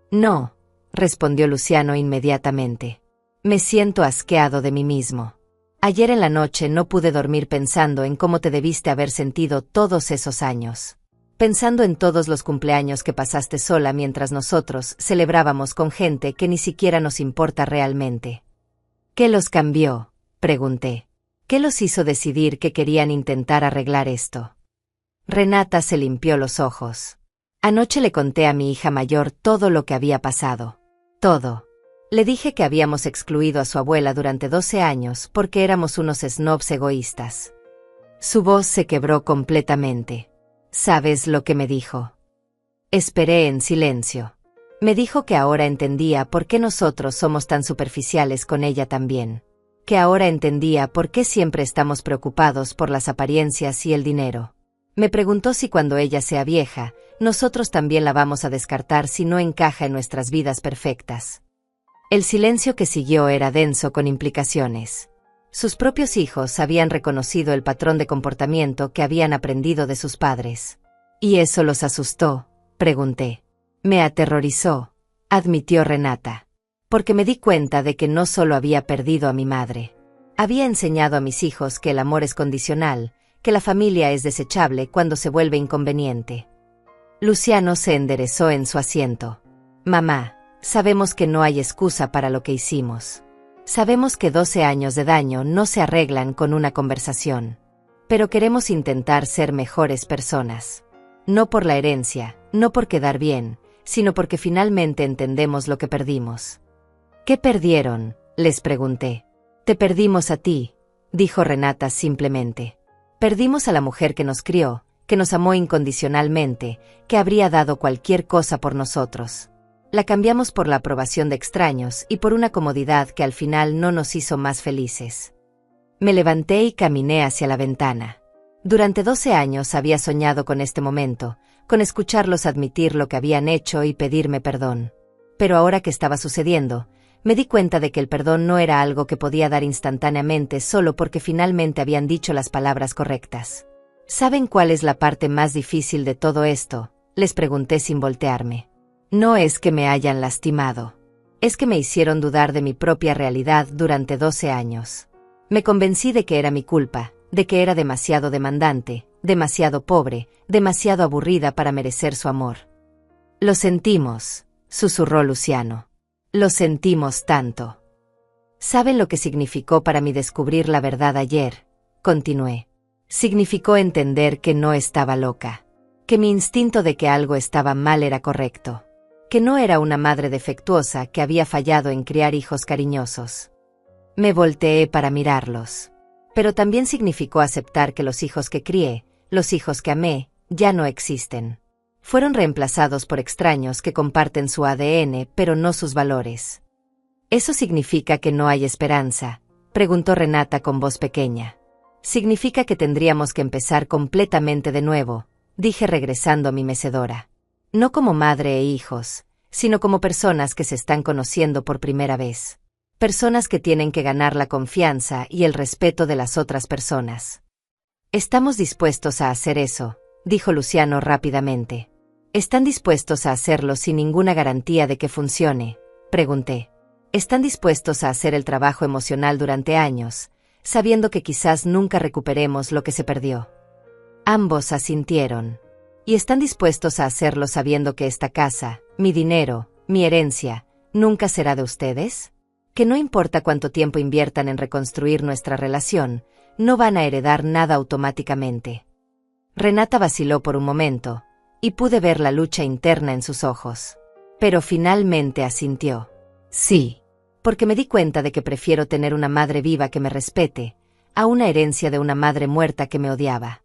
No, respondió Luciano inmediatamente. Me siento asqueado de mí mismo. Ayer en la noche no pude dormir pensando en cómo te debiste haber sentido todos esos años. Pensando en todos los cumpleaños que pasaste sola mientras nosotros celebrábamos con gente que ni siquiera nos importa realmente. ¿Qué los cambió?, pregunté. ¿Qué los hizo decidir que querían intentar arreglar esto? Renata se limpió los ojos. Anoche le conté a mi hija mayor todo lo que había pasado. Todo. Le dije que habíamos excluido a su abuela durante 12 años porque éramos unos snobs egoístas. Su voz se quebró completamente. ¿Sabes lo que me dijo? Esperé en silencio. Me dijo que ahora entendía por qué nosotros somos tan superficiales con ella también. Que ahora entendía por qué siempre estamos preocupados por las apariencias y el dinero. Me preguntó si cuando ella sea vieja, nosotros también la vamos a descartar si no encaja en nuestras vidas perfectas. El silencio que siguió era denso con implicaciones. Sus propios hijos habían reconocido el patrón de comportamiento que habían aprendido de sus padres. ¿Y eso los asustó?, pregunté. Me aterrorizó, admitió Renata. Porque me di cuenta de que no solo había perdido a mi madre. Había enseñado a mis hijos que el amor es condicional, que la familia es desechable cuando se vuelve inconveniente. Luciano se enderezó en su asiento. Mamá, sabemos que no hay excusa para lo que hicimos. Sabemos que 12 años de daño no se arreglan con una conversación. Pero queremos intentar ser mejores personas. No por la herencia, no por quedar bien, sino porque finalmente entendemos lo que perdimos. ¿Qué perdieron?, les pregunté. Te perdimos a ti, dijo Renata simplemente. Perdimos a la mujer que nos crió, que nos amó incondicionalmente, que habría dado cualquier cosa por nosotros. La cambiamos por la aprobación de extraños y por una comodidad que al final no nos hizo más felices. Me levanté y caminé hacia la ventana. Durante 12 años había soñado con este momento, con escucharlos admitir lo que habían hecho y pedirme perdón. Pero ahora que estaba sucediendo, me di cuenta de que el perdón no era algo que podía dar instantáneamente solo porque finalmente habían dicho las palabras correctas. ¿Saben cuál es la parte más difícil de todo esto?, les pregunté sin voltearme. No es que me hayan lastimado. Es que me hicieron dudar de mi propia realidad durante 12 años. Me convencí de que era mi culpa, de que era demasiado demandante, demasiado pobre, demasiado aburrida para merecer su amor. Lo sentimos, susurró Luciano. Lo sentimos tanto. ¿Saben lo que significó para mí descubrir la verdad ayer?, continué. Significó entender que no estaba loca. Que mi instinto de que algo estaba mal era correcto. Que no era una madre defectuosa que había fallado en criar hijos cariñosos. Me volteé para mirarlos. Pero también significó aceptar que los hijos que crié, los hijos que amé, ya no existen. Fueron reemplazados por extraños que comparten su ADN pero no sus valores. ¿Eso significa que no hay esperanza?, preguntó Renata con voz pequeña. Significa que tendríamos que empezar completamente de nuevo, dije regresando a mi mecedora. No como madre e hijos, sino como personas que se están conociendo por primera vez. Personas que tienen que ganar la confianza y el respeto de las otras personas. Estamos dispuestos a hacer eso, dijo Luciano rápidamente. ¿Están dispuestos a hacerlo sin ninguna garantía de que funcione?, pregunté. ¿Están dispuestos a hacer el trabajo emocional durante años, sabiendo que quizás nunca recuperemos lo que se perdió? Ambos asintieron. ¿Y están dispuestos a hacerlo sabiendo que esta casa, mi dinero, mi herencia, nunca será de ustedes? Que no importa cuánto tiempo inviertan en reconstruir nuestra relación, no van a heredar nada automáticamente. Renata vaciló por un momento, y pude ver la lucha interna en sus ojos. Pero finalmente asintió. Sí, porque me di cuenta de que prefiero tener una madre viva que me respete, a una herencia de una madre muerta que me odiaba.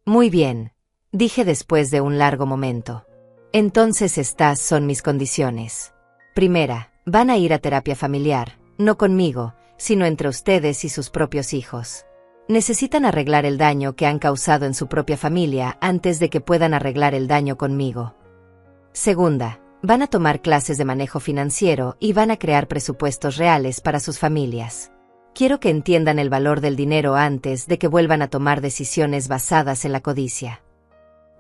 Muy bien, dije después de un largo momento. Entonces estas son mis condiciones. Primera, van a ir a terapia familiar, no conmigo, sino entre ustedes y sus propios hijos. Necesitan arreglar el daño que han causado en su propia familia antes de que puedan arreglar el daño conmigo. Segunda, van a tomar clases de manejo financiero y van a crear presupuestos reales para sus familias. Quiero que entiendan el valor del dinero antes de que vuelvan a tomar decisiones basadas en la codicia.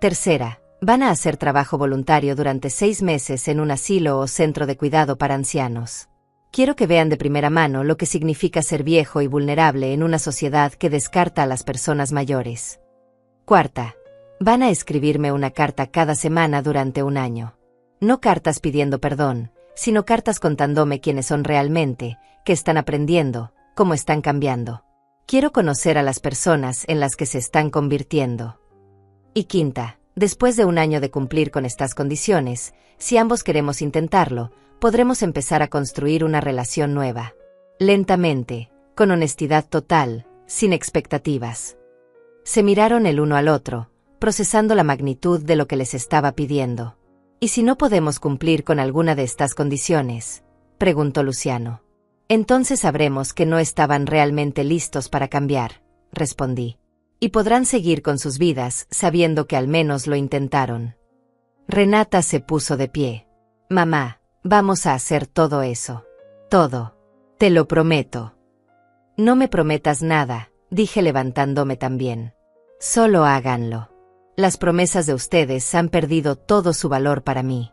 Tercera, van a hacer trabajo voluntario durante 6 meses en un asilo o centro de cuidado para ancianos. Quiero que vean de primera mano lo que significa ser viejo y vulnerable en una sociedad que descarta a las personas mayores. Cuarta, van a escribirme una carta cada semana durante un año. No cartas pidiendo perdón, sino cartas contándome quiénes son realmente, qué están aprendiendo, cómo están cambiando. Quiero conocer a las personas en las que se están convirtiendo. Y quinta, después de un año de cumplir con estas condiciones, si ambos queremos intentarlo, podremos empezar a construir una relación nueva. Lentamente, con honestidad total, sin expectativas. Se miraron el uno al otro, procesando la magnitud de lo que les estaba pidiendo. ¿Y si no podemos cumplir con alguna de estas condiciones?, preguntó Luciano. Entonces sabremos que no estaban realmente listos para cambiar, respondí. Y podrán seguir con sus vidas sabiendo que al menos lo intentaron. Renata se puso de pie. Mamá, vamos a hacer todo eso. Todo. Te lo prometo. No me prometas nada, dije levantándome también. Solo háganlo. Las promesas de ustedes han perdido todo su valor para mí.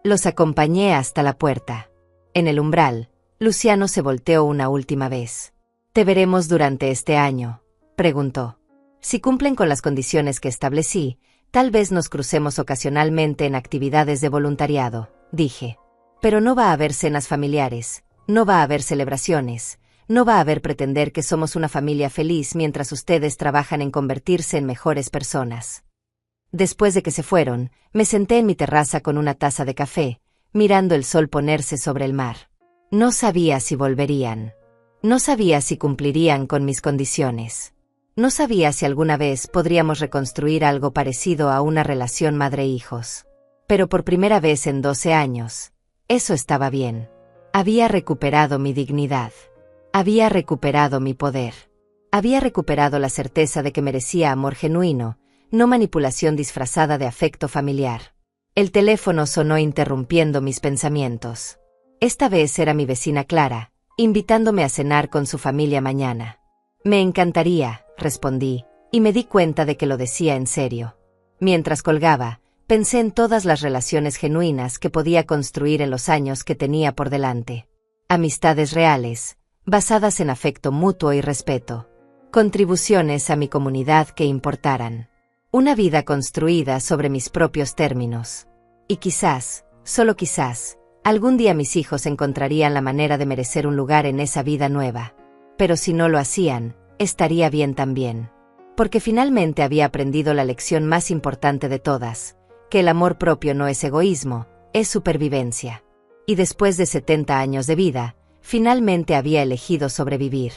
Los acompañé hasta la puerta. En el umbral, Luciano se volteó una última vez. ¿Te veremos durante este año?, preguntó. Si cumplen con las condiciones que establecí, tal vez nos crucemos ocasionalmente en actividades de voluntariado, dije. Pero no va a haber cenas familiares, no va a haber celebraciones, no va a haber pretender que somos una familia feliz mientras ustedes trabajan en convertirse en mejores personas. Después de que se fueron, me senté en mi terraza con una taza de café, mirando el sol ponerse sobre el mar. No sabía si volverían. No sabía si cumplirían con mis condiciones. No sabía si alguna vez podríamos reconstruir algo parecido a una relación madre-hijos. Pero por primera vez en 12 años, eso estaba bien. Había recuperado mi dignidad. Había recuperado mi poder. Había recuperado la certeza de que merecía amor genuino, no manipulación disfrazada de afecto familiar. El teléfono sonó interrumpiendo mis pensamientos. Esta vez era mi vecina Clara, invitándome a cenar con su familia mañana. Me encantaría, respondí, y me di cuenta de que lo decía en serio. Mientras colgaba, pensé en todas las relaciones genuinas que podía construir en los años que tenía por delante. Amistades reales, basadas en afecto mutuo y respeto. Contribuciones a mi comunidad que importaran. Una vida construida sobre mis propios términos. Y quizás, solo quizás, algún día mis hijos encontrarían la manera de merecer un lugar en esa vida nueva. Pero si no lo hacían, estaría bien también. Porque finalmente había aprendido la lección más importante de todas, que el amor propio no es egoísmo, es supervivencia. Y después de 70 años de vida, finalmente había elegido sobrevivir.